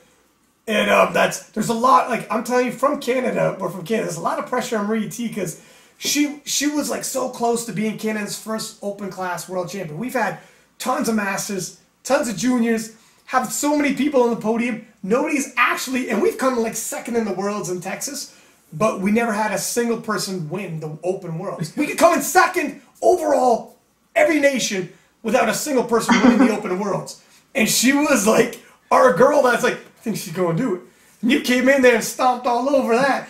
And there's a lot, like I'm telling you, we're from Canada, there's a lot of pressure on Maria T because she was like so close to being Canada's first open class world champion. We've had tons of masters, tons of juniors, have so many people on the podium. Nobody's actually, and we've come like second in the worlds in Texas, but we never had a single person win the open worlds. We could come in second overall, every nation, without a single person winning the open worlds. And she was like our girl that's like, I think she's going to do it. And you came in there and stomped all over that.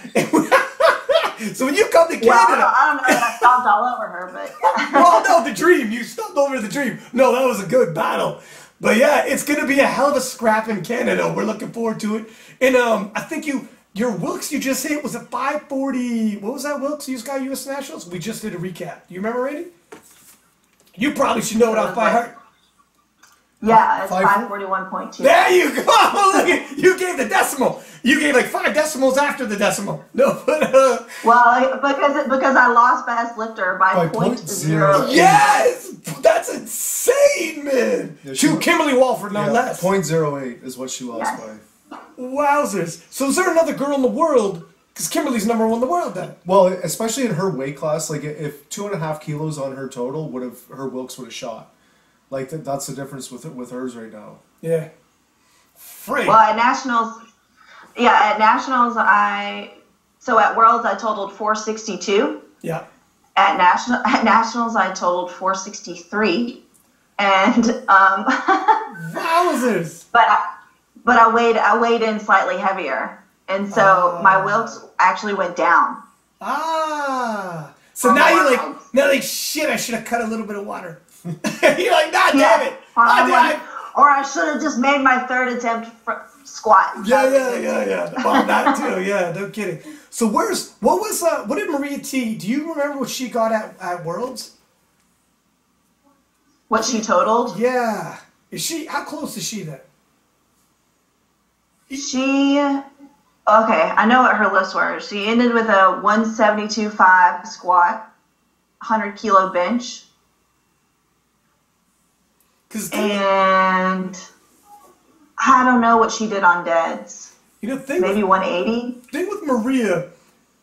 So when you come to Canada... I don't know if I stomped all over her, but... Well, no, the dream. You stomped over the dream. No, that was a good battle. But yeah, it's going to be a hell of a scrap in Canada. We're looking forward to it. And I think your Wilks you just hit was a 540... What was that, Wilks? You got U.S. Nationals? We just did a recap. You remember, Randy? You probably should know it off by heart. Yeah, it's 541.2. There you go. Look at, you gave the decimal. You gave like 5 decimals after the decimal. No, but well, because I lost best lifter by 0.08. Yes, that's insane, man. Yeah, to Kimberly Walford, no less. 0.08 is what she lost by. Wowzers. So is there another girl in the world? Because Kimberly's #1 in the world then. Well, especially in her weight class, like if 2.5 kilos on her total her Wilks would have shot. Like that's the difference with hers right now. Yeah. Free. Well, at nationals, at worlds I totaled 462. Yeah. At nationals I totaled 463, and wowzers. But I weighed in slightly heavier, and so my Wilks actually went down. So now you're like shit. I should have cut a little bit of water. You're like, nah, damn it. Or I should have just made my third attempt squat. Yeah. Well, that too. Yeah, no kidding. So what did Maria T, do you remember what she got at Worlds? What she totaled? Yeah. How close is she then? Okay, I know what her lifts were. She ended with a 172.5 squat, 100 kilo bench. And I don't know what she did on deads. Maybe 180. Thing with Maria,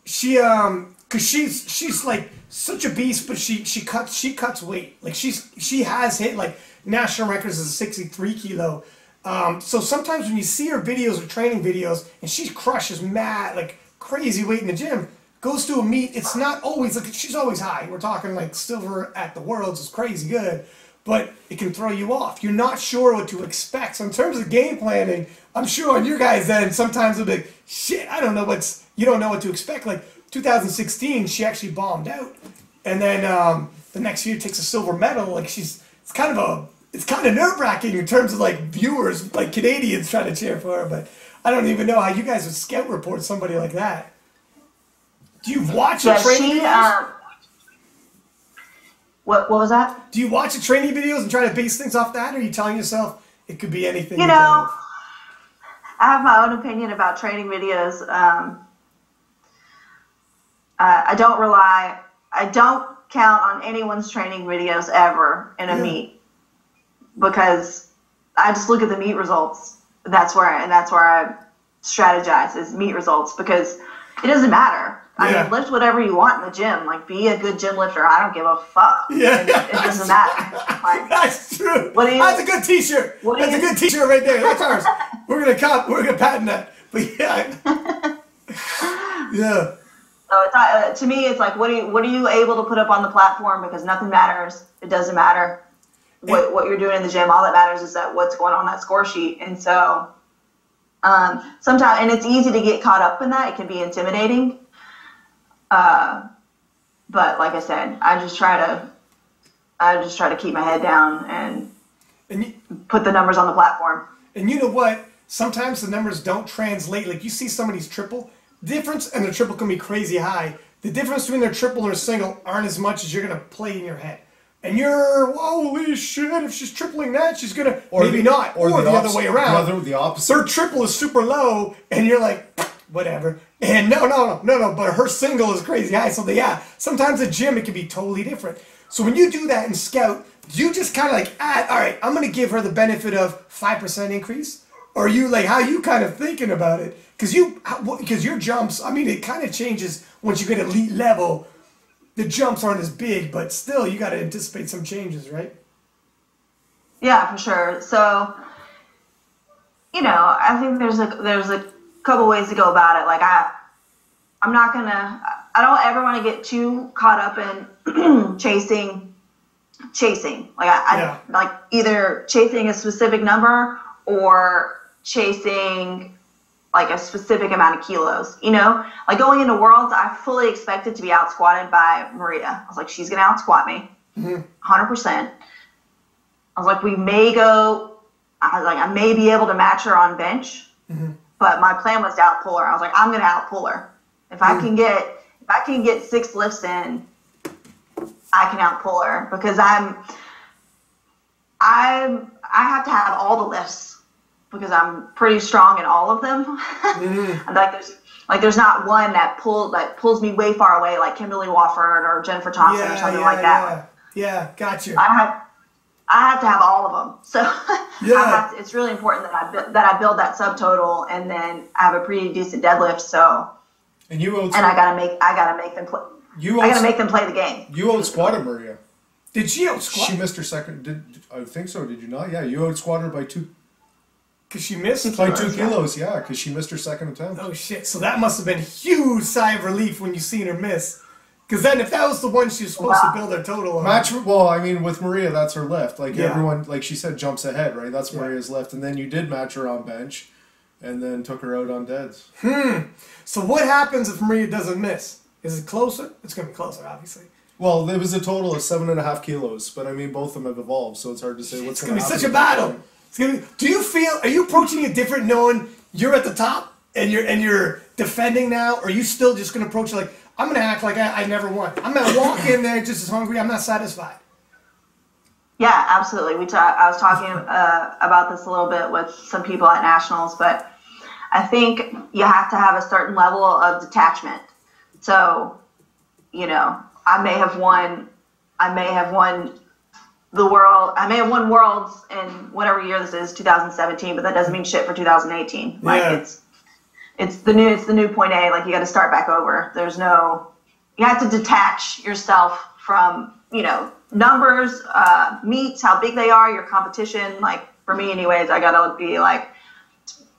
cause she's like such a beast, but she cuts weight. Like she has hit like national records as a 63 kilo. So sometimes when you see her videos or training videos, and she crushes mad like crazy weight in the gym, goes to a meet, it's not always like she's always high. We're talking like silver at the Worlds is crazy good. But it can throw you off. You're not sure what to expect. So in terms of game planning, I'm sure on your guys' end, sometimes it'll be like, shit, you don't know what to expect. Like 2016, she actually bombed out. And then the next year takes a silver medal. Like it's kind of nerve-wracking in terms of like viewers, like Canadians trying to cheer for her. But I don't even know how you guys would scout report somebody like that. Do you watch the training videos? What was that? Do you watch the training videos and try to base things off that, or are you telling yourself it could be anything? I have my own opinion about training videos. I don't count on anyone's training videos ever in a meet, because I just look at the meet results. That's where I strategize, is meet results, because it doesn't matter. I mean, lift whatever you want in the gym. Like, be a good gym lifter. I don't give a fuck. Yeah, it doesn't matter. Like, that's true. That's a good T-shirt. That's a good T-shirt right there. That's ours. We're gonna patent that. But yeah, yeah. So to me, it's like, what are you able to put up on the platform? Because nothing matters. It doesn't matter what you're doing in the gym. All that matters is that what's going on that score sheet. And so sometimes, and it's easy to get caught up in that. It can be intimidating. But like I said, I just try to keep my head down and put the numbers on the platform. And you know what? Sometimes the numbers don't translate. Like you see somebody's triple, difference and the triple can be crazy high. The difference between their triple and a single aren't as much as you're going to play in your head. And you're, holy shit, if she's tripling that, she's going to, maybe not. Or the other way around. The opposite. Her triple is super low, and you're like, whatever. And no, but her single is crazy high. So, yeah, sometimes at gym, it can be totally different. So when you do that in Scout, do you just kind of like, all right, I'm going to give her the benefit of 5% increase? Or are you like, how are you kind of thinking about it? Because your jumps, I mean, it kind of changes once you get elite level. The jumps aren't as big, but still, you got to anticipate some changes, right? Yeah, for sure. So, you know, I think there's a couple ways to go about it. Like I'm not gonna. I don't ever want to get too caught up in chasing. Like I like either chasing a specific number or chasing like a specific amount of kilos, you know? Like going into Worlds, I fully expected to be out squatted by Maria. I was like, she's going to out squat me, 100%. I was like, I may be able to match her on bench, but my plan was to out pull her. I was like, I'm going to out pull her. If I can get 6 lifts in, I can out pull her because I have to have all the lifts. Because I'm pretty strong in all of them. There's not one that pulls me way far away like Kimberly Wofford or Jennifer Thompson or something like that. Yeah, gotcha. I have to have all of them. So it's really important that I build that subtotal and then I have a pretty decent deadlift. So I gotta make them play. I gotta make them play the game. You out squatted Maria. Did she out squat? She missed her second. I think so. Did you not? Yeah, you out squatted her by 2. Because she missed? By 2 kilos, yeah, because she missed her second attempt. Oh, shit. So that must have been a huge sigh of relief when you seen her miss. Because then if that was the one she was supposed to build her total on. Well, I mean, with Maria, that's her lift. Like, everyone, like she said, jumps ahead, right? That's Maria's lift. And then you did match her on bench and then took her out on deads. So what happens if Maria doesn't miss? Is it closer? It's going to be closer, obviously. Well, there was a total of 7.5 kilos. But, I mean, both of them have evolved, so it's hard to say what's going to happen. It's going to be such a battle. Are you approaching it different knowing you're at the top and you're defending now? Or are you still just going to approach it like, I'm going to act like I never won. I'm going to walk in there just as hungry. I'm not satisfied. Yeah, absolutely. I was talking about this a little bit with some people at Nationals, but I think you have to have a certain level of detachment. So, you know, I may have won the world. I may have won Worlds in whatever year this is, 2017, but that doesn't mean shit for 2018. Like it's the new point A. Like you got to start back over. You have to detach yourself from, you know, numbers, meets, how big they are, your competition. Like for me anyways, I got to be like,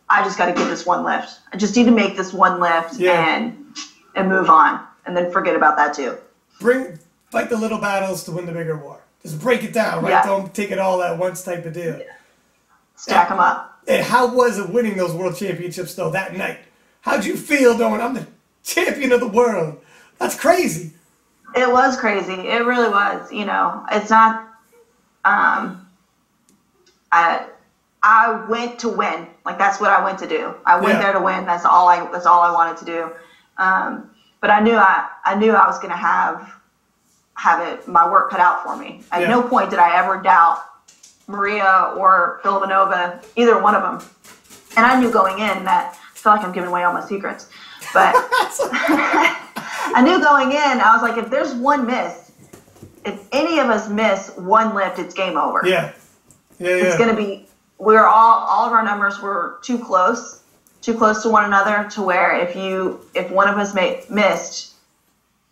I just got to get this one lift. I just need to make this one lift and move on and then forget about that too. Fight the little battles to win the bigger war. Just break it down, right? Yeah. Don't take it all at once type of deal. Yeah. Stack them up. And how was it winning those world championships, though, that night? How'd you feel knowing I'm the champion of the world? That's crazy. It was crazy. It really was. You know, it's not... I went to win. Like, that's what I went to do. I went there to win. That's all I wanted to do. But I knew I was going to have my work cut out for me. At no point did I ever doubt Maria or Filipanova, either one of them. And I knew going in that, I feel like I'm giving away all my secrets, but I knew going in, I was like, if there's one miss, if any of us miss one lift, it's game over. It's going to be, all of our numbers were too close to one another to where if one of us missed,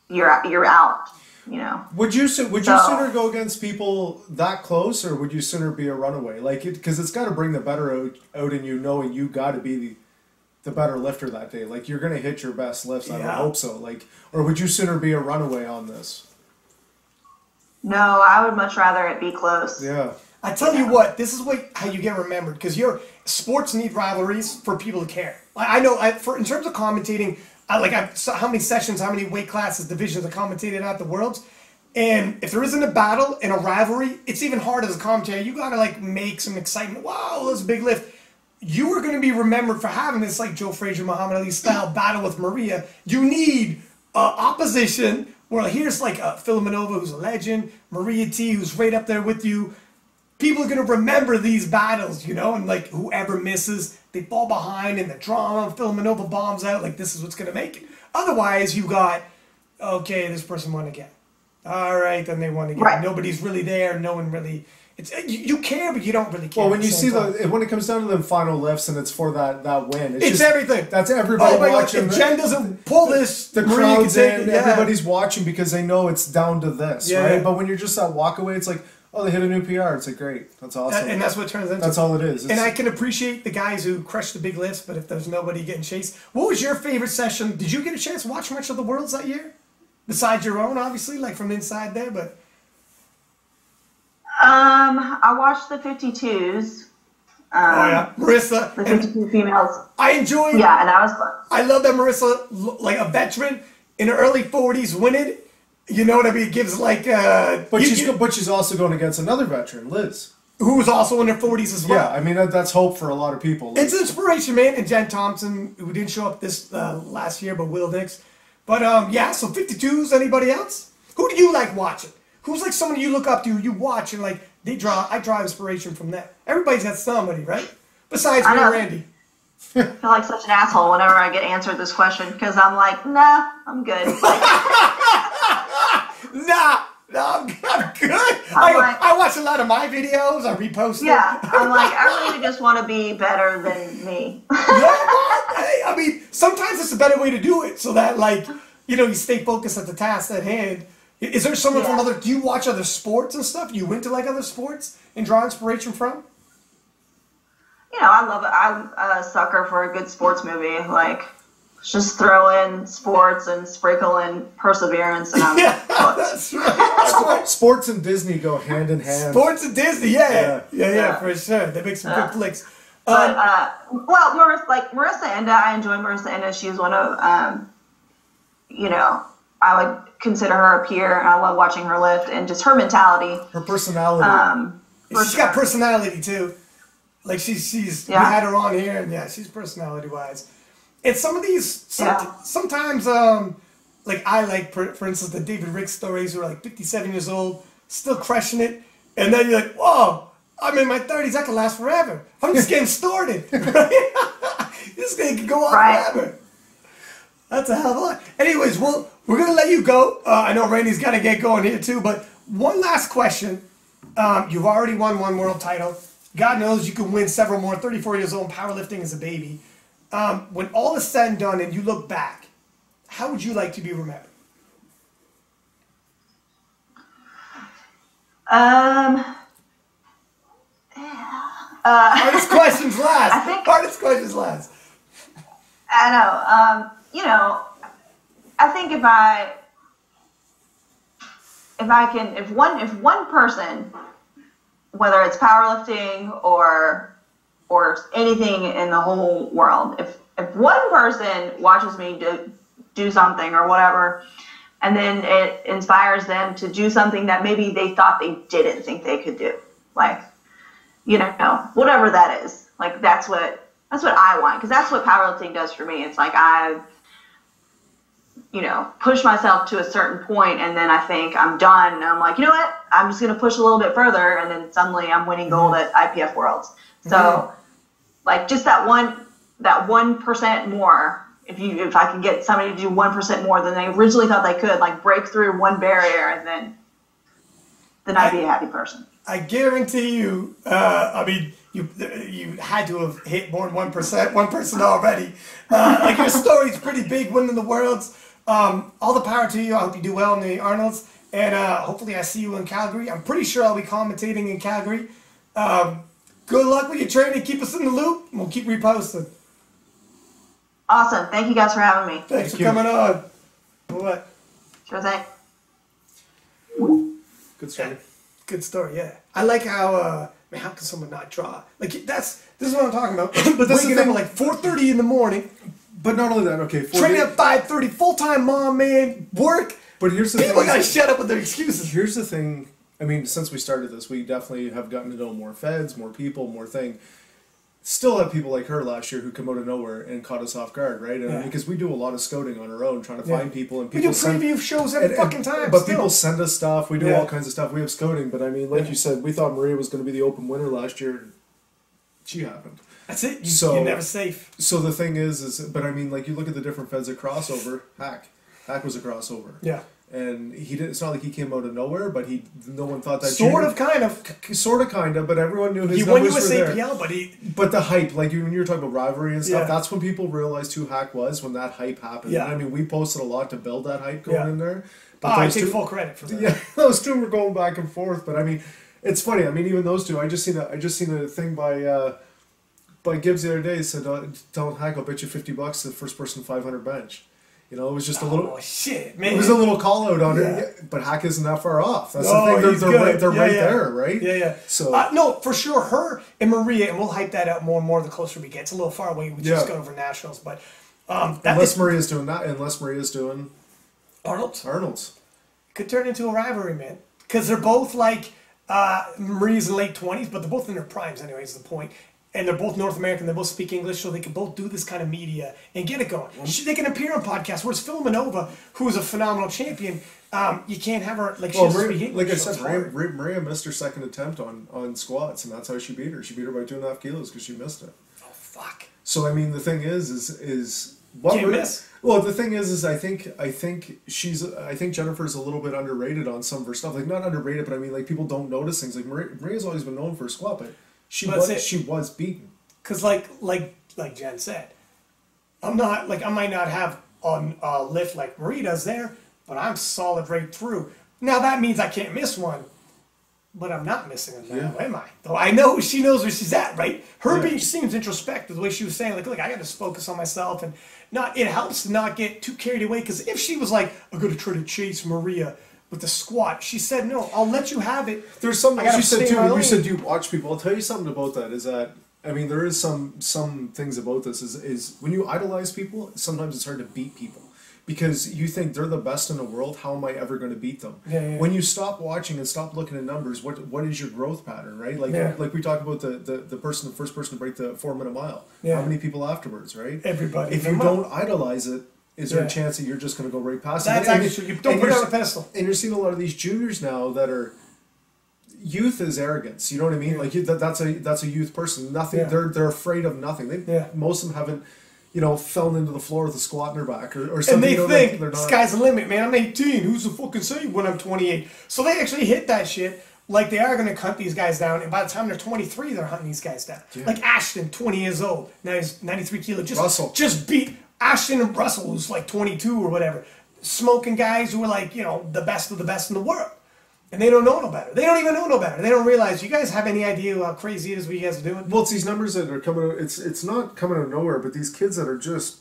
you're out. You know. Would you sooner go against people that close, or would you sooner be a runaway? Like, because it's got to bring the better out in you, knowing you got to be the better lifter that day. Like, you're gonna hit your best lifts. I would hope so. Like, or would you sooner be a runaway on this? No, I would much rather it be close. Yeah. I tell you what, this is how you get remembered, because sports need rivalries for people to care. I know in terms of commentating. I saw how many sessions, how many weight classes, divisions I commentated at the Worlds. And if there isn't a battle and a rivalry, it's even hard as a commentator. You got to, like, make some excitement. Wow, that's a big lift. you are going to be remembered for having this like Joe Frazier, Muhammad Ali style battle with Maria. You need opposition. Well, here's like Filimonova, who's a legend, Maria T, who's right up there with you. People are going to remember these battles, you know, and like whoever misses, they fall behind in the drama. Filimonova bombs out. Like, this is what's going to make it. Otherwise, you got, okay, this person won again. All right, then they won again. Right. Nobody's really there. No one really. It's you care, but you don't really care. Well, when you see when it comes down to the final lifts and it's for that win, it's just everything. That's everybody watching. God, if Jen doesn't pull this, the crowd's in. Everybody's watching because they know it's down to this, right? Yeah. But when you're just at walkaway, it's like, oh, they hit a new PR. It's like, great, that's awesome. And that's what it turns into. That's all it is. And I can appreciate the guys who crush the big lifts, but if there's nobody getting chased, what was your favorite session? Did you get a chance to watch much of the Worlds that year? Besides your own, obviously, like from inside there, but. I watched the 52s. Oh yeah, Marissa. The 52 females. I enjoyed. Yeah, and I love that Marissa, like a veteran in her early 40s, winning. You know what I mean? It gives like. But she's also going against another veteran, Liz, who was also in her 40s as well. Yeah, I mean that's hope for a lot of people. It's inspiration, man. And Jen Thompson, who didn't show up this last year, but Will Nix. But yeah, so 52s. Anybody else? Who do you like watching? Who's like someone you look up to, you watch, and like I draw inspiration from that. Everybody's got somebody, right? Besides me and Randy. I feel like such an asshole whenever I get answered this question because I'm like, nah, I'm good. Nah, I'm good. I watch a lot of my videos. I repost them. Yeah, I'm like, I really just want to be better than me. I mean, sometimes it's a better way to do it so that, like, you know, you stay focused at the task at hand. Is there someone from other... Do you watch other sports and stuff? You into, like, other sports and draw inspiration from? You know, I'm a sucker for a good sports movie. Like, just throw in sports and sprinkle in perseverance, and I'm that's right. Sports and Disney go hand in hand. Sports and Disney, yeah, for sure. They make some good flicks. But Marissa Enda, I enjoy Marissa Enda. She's one of, you know, I would consider her a peer, and I love watching her lift and just her mentality, her personality. She's got personality too. Like she's we had her on here, and she's personality wise. And some of these sometimes like I like for instance the David Rick stories who are like 57 years old, still crushing it, and then you're like, whoa, I'm in my 30s, I can last forever. I'm just getting started. This thing can go on forever. That's a hell of a lot. Anyways, we're going to let you go. I know Randy's got to get going here too, but one last question. You've already won one world title. God knows you can win several more. 34 years old, powerlifting as a baby. When all is said and done and you look back, how would you like to be remembered? Hardest questions last. Hardest questions last. I know. You know, I think if one person, whether it's powerlifting or anything in the whole world, if one person watches me do something or whatever, and then it inspires them to do something that maybe they thought they didn't think they could do, like, you know, whatever that is, like that's what I want, because that's what powerlifting does for me. It's like I, you know, push myself to a certain point, and then I think I'm done, and I'm like, you know what? I'm just going to push a little bit further, and then suddenly I'm winning gold at IPF Worlds. So, like, just that 1% more. If I can get somebody to do 1% more than they originally thought they could, like break through one barrier, and then I'd be a happy person. I guarantee you. I mean, you had to have hit more than 1%. 1% already. Like your story's pretty big, winning the worlds. All the power to you. I hope you do well in the Arnolds, and hopefully I see you in Calgary. I'm pretty sure I'll be commentating in Calgary. Good luck with your training. Keep us in the loop, and we'll keep reposting. Awesome. Thank you guys for having me. Thanks for coming on. What? Sure thing. Good story. Good story, yeah. I like how, man, how can someone not draw? Like, this is what I'm talking about. But this is like 4:30 in the morning. But not only that, okay. Training at 5:30, full-time mom, man, work. But here's the thing. People gotta shut up with their excuses. Here's the thing. I mean, since we started this, we definitely have gotten to know more feds, more people, more thing. still have people like her last year who come out of nowhere and caught us off guard, right? And because we do a lot of scouting on our own, trying to find people, and people we do preview shows every fucking time. But people send us stuff. We do all kinds of stuff. We have scouting, but I mean, like you said, we thought Maria was going to be the open winner last year. She happened. That's it. You're never safe. So the thing is, but I mean, like you look at the different feds at crossover. Hack was a crossover. Yeah. And he didn't. It's not like he came out of nowhere, but no one thought that. Sort of, kind of, but everyone knew his he numbers won were USAPL, there. But the hype, like when you were talking about rivalry and stuff, Yeah. that's when people realized who Hack was, when that hype happened. Yeah. And I mean, we posted a lot to build that hype going in there. But I take full credit for that. Yeah, those two were going back and forth. But I mean, it's funny. I mean, even those two. I just seen a thing by Gibbs the other day. Said, "Telling Hack, I'll bet you $50 to the first person 500 bench." You know, it was just a little. Oh shit, man! It was a little call out on it, but Hack isn't that far off. That's the thing. They're right there, right? Yeah, yeah. So no, for sure, her and Maria, and we'll hype that out more and more the closer we get. It's a little far away. We just got over nationals, but unless Maria's doing that, unless Maria's doing Arnold's could turn into a rivalry, man. Because they're both like Maria's in late 20s, but they're both in their primes. Anyways, is the point. And they're both North American. They both speak English, so they can both do this kind of media and get it going. They can appear on podcasts. Whereas Phil Manova, who is a phenomenal champion, you can't have her like she doesn't speak English. Like I said, Maria missed her second attempt on squats, and that's how she beat her. She beat her by 2.5 kilos because she missed it. Oh fuck! So I mean, the thing is what can't miss. Well, the thing is I think Jennifer's a little bit underrated on some of her stuff. Like not underrated, but I mean like people don't notice things. Like Maria's always been known for her squat, but she was beaten. Cause like Jen said, I might not have a lift like Maria does there, but I'm solid right through. Now that means I can't miss one, but I'm not missing them now, am I? Though I know she knows where she's at, right? Her being seems introspective, the way she was saying, like, look, I got to focus on myself, and it helps to not get too carried away. Because if she was like, I'm gonna try to chase Maria with the squat, she said, no, I'll let you have it. There's something she said too. When you said you watch people, I'll tell you something about that. Is that I mean, there is some things about this. Is when you idolize people, sometimes it's hard to beat people. Because you think they're the best in the world, how am I ever going to beat them? When you stop watching and stop looking at numbers, what is your growth pattern, right? Like we talked about the first person to break the 4-minute mile. How many people afterwards, right? Everybody. If you don't idolize it, is there a chance that you're just going to go right past it? That's actually true. You don't put it on a pedestal. And you're seeing a lot of these juniors now that are youth is arrogance. You know what I mean? Like that's a youth person. Nothing. They're afraid of nothing. Most of them haven't. Fell into the floor with a squat in their back or something. And they think, sky's the limit, man. I'm 18. Who's the fucking say when I'm 28? So they actually hit that shit like they are going to hunt these guys down. And by the time they're 23, they're hunting these guys down. Yeah. Like Ashton, 20 years old. Now he's 93 kilos. Russell. Just beat Ashton and Russell, who's like 22 or whatever. Smoking guys who are like, the best of the best in the world. And they don't know no better. They don't even know no better. They don't realize. You guys have any idea how crazy it is what you guys are doing? Well, it's these numbers that are coming out. It's not coming out of nowhere, but these kids that are just,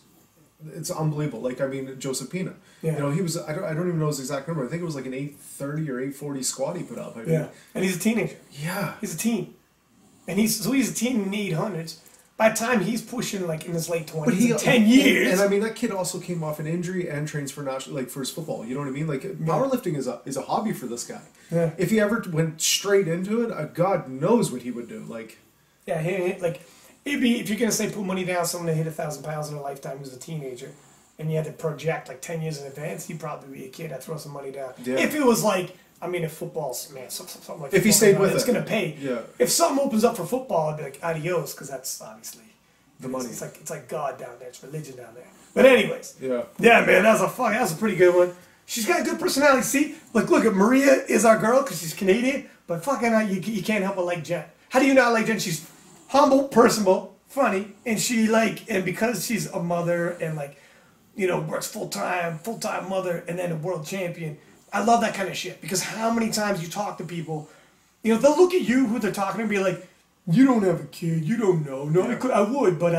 it's unbelievable. Like, I mean, Josephina. Yeah. He was, I don't even know his exact number. I think it was like an 830 or 840 squat he put up. I mean. And he's a teenager. Yeah. He's a teen. And he's a teen in the 800s. By the time he's pushing like in his late 20s, in 10 years. And I mean, that kid also came off an injury and trains for for his football. You know what I mean? Like powerlifting is a hobby for this guy. Yeah. If he ever went straight into it, God knows what he would do. Like, it'd be if you're gonna say put money down someone that hit 1,000 pounds in a lifetime who's a teenager, and you had to project like 10 years in advance, he'd probably be a kid. I'd throw some money down. Yeah. If it was like. I mean, if football's, something like if he stayed with it's going to pay. Yeah. If something opens up for football, I'd be like, adios, because that's obviously the money. It's like God down there. It's religion down there. But anyways. Yeah. Yeah, man, that's a pretty good one. She's got a good personality. See, look at Maria is our girl because she's Canadian, but fucking you can't help but like Jen. How do you not like Jen? She's humble, personable, funny, and and because she's a mother and works full-time mother and then a world champion. I love that kind of shit because how many times you talk to people, they'll look at you who they're talking to and be like, you don't have a kid, you don't know. No, I would, but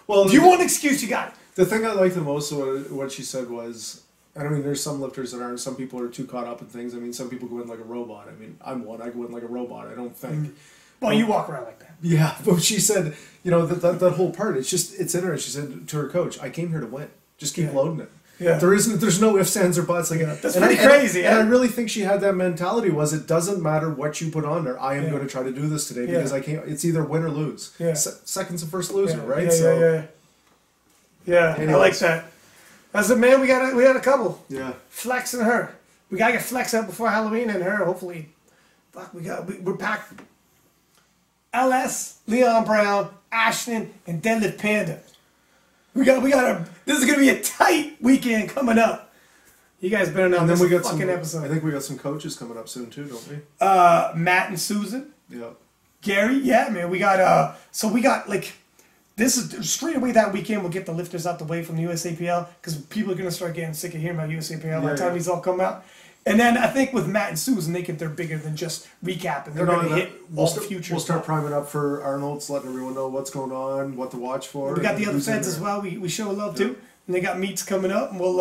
well, if you want an excuse, you got it. The thing I liked the most of what she said was, I mean, there's some lifters that aren't, some people are too caught up in things. I mean, some people go in like a robot. I mean, I'm one, I go in like a robot, I don't think. Mm. Well, you walk around like that. Yeah, but she said, that whole part, it's in her. She said to her coach, I came here to win. Just keep loading it. Yeah. There's no ifs, ands, or buts. Like, that's pretty crazy. And I really think she had that mentality. Was it doesn't matter what you put on there. I am going to try to do this today because I can't. It's either win or lose. Yeah. Second's the first loser, right? Yeah. I like that. As a man, we had a couple. Yeah. Flex and her. We gotta get Flex out before Halloween and her. Hopefully, we're packed. LS, Leon Brown, Ashton, and Deadlift Panda. This is gonna be a tight weekend coming up. You guys better not miss a fucking episode. I think we got some coaches coming up soon too, don't we? Matt and Susan. Yeah. Gary, yeah, man. We got like. This is straight away that weekend. We'll get the lifters out the way from the USAPL because people are gonna start getting sick of hearing about USAPL by the time these all come out. And then I think with Matt and Susan, they're bigger than just recapping. They're gonna hit all the future. We'll start priming up for Arnold's, letting everyone know what's going on, what to watch for. We got the other feds as well. We show love too, and they got meets coming up, and we'll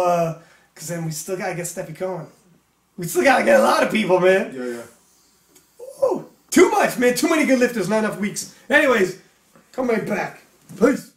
because then we still gotta get Steffi Cohen. We still gotta get a lot of people, man. Yeah. Ooh, too much, man. Too many good lifters, not enough weeks. Anyways, come right back. Peace.